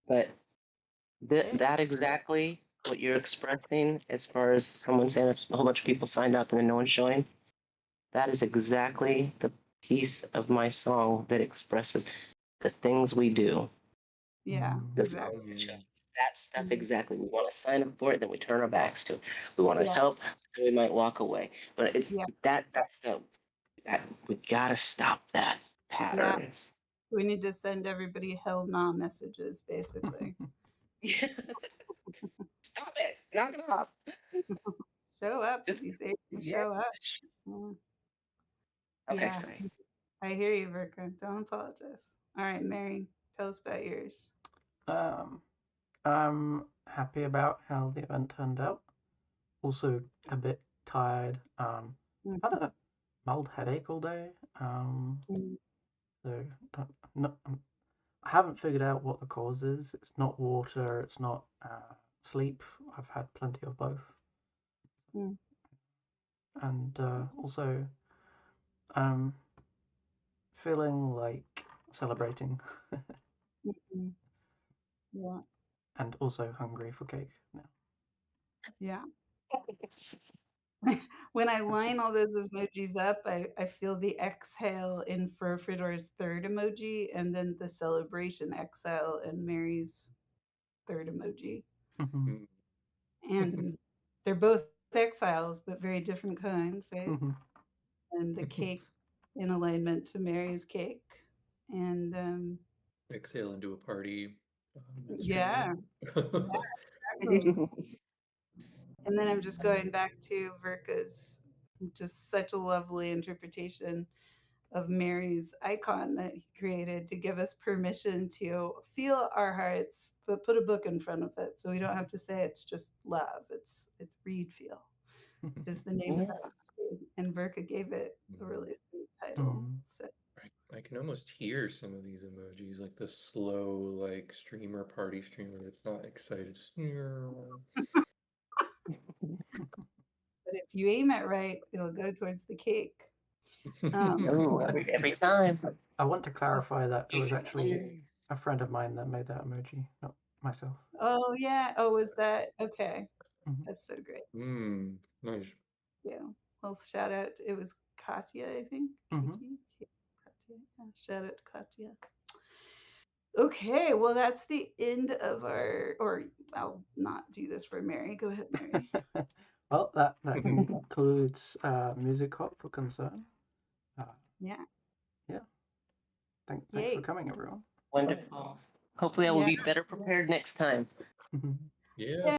But that exactly what you're expressing, as far as someone saying a whole bunch of people signed up and then no one's showing, that is exactly the piece of my song that expresses the things we do. Yeah, Exactly. That stuff Mhm. exactly. We want to sign up for it, then we turn our backs to it. We want to Yeah. help, then we might walk away. But Yeah. that's we gotta stop that pattern. Yeah. We need to send everybody hell nah messages, basically. Stop it. Knock it off. Show up. If you say show up. Okay, Yeah. sorry. I hear you, Verka. Don't apologize. All right, Mary, tell us about yours. I'm happy about how the event turned out. Also a bit tired. Had a mild headache all day. So I haven't figured out what the cause is. It's not water. It's not sleep. I've had plenty of both. And also feeling like celebrating. Yeah. And also hungry for cake now. Yeah. When I line all those emojis up, I feel the exhale in Furfidor's third emoji, and then the celebration exhale in Mary's third emoji. And they're both exiles, but very different kinds, right? And the cake in alignment to Mary's cake. And Exhale into a party. yeah. Exactly. And then I'm just going back to Verka's just such a lovely interpretation of Mary's icon that he created to give us permission to feel our hearts, but put a book in front of it. So we don't have to say it's just love. It's read feel is the name of it. And Verka gave it a really sweet title. So I can almost hear some of these emojis, like the slow, like streamer, party streamer that's not excited. but if you aim it right, it'll go towards the cake. Every time. I want to clarify that it was actually a friend of mine that made that emoji, not myself. Oh yeah. Oh, was that okay? That's so great. Nice. Yeah. Well, shout out. It was Katya, I think. Katya. Yeah, shout out to Katya. Okay, well, that's the end of or I'll not do this for Mary. Go ahead, Mary. Well, that concludes Music Hop for Concern. Yeah. Yeah. Thanks for coming, everyone. Wonderful. Hopefully I will be better prepared next time. Yeah.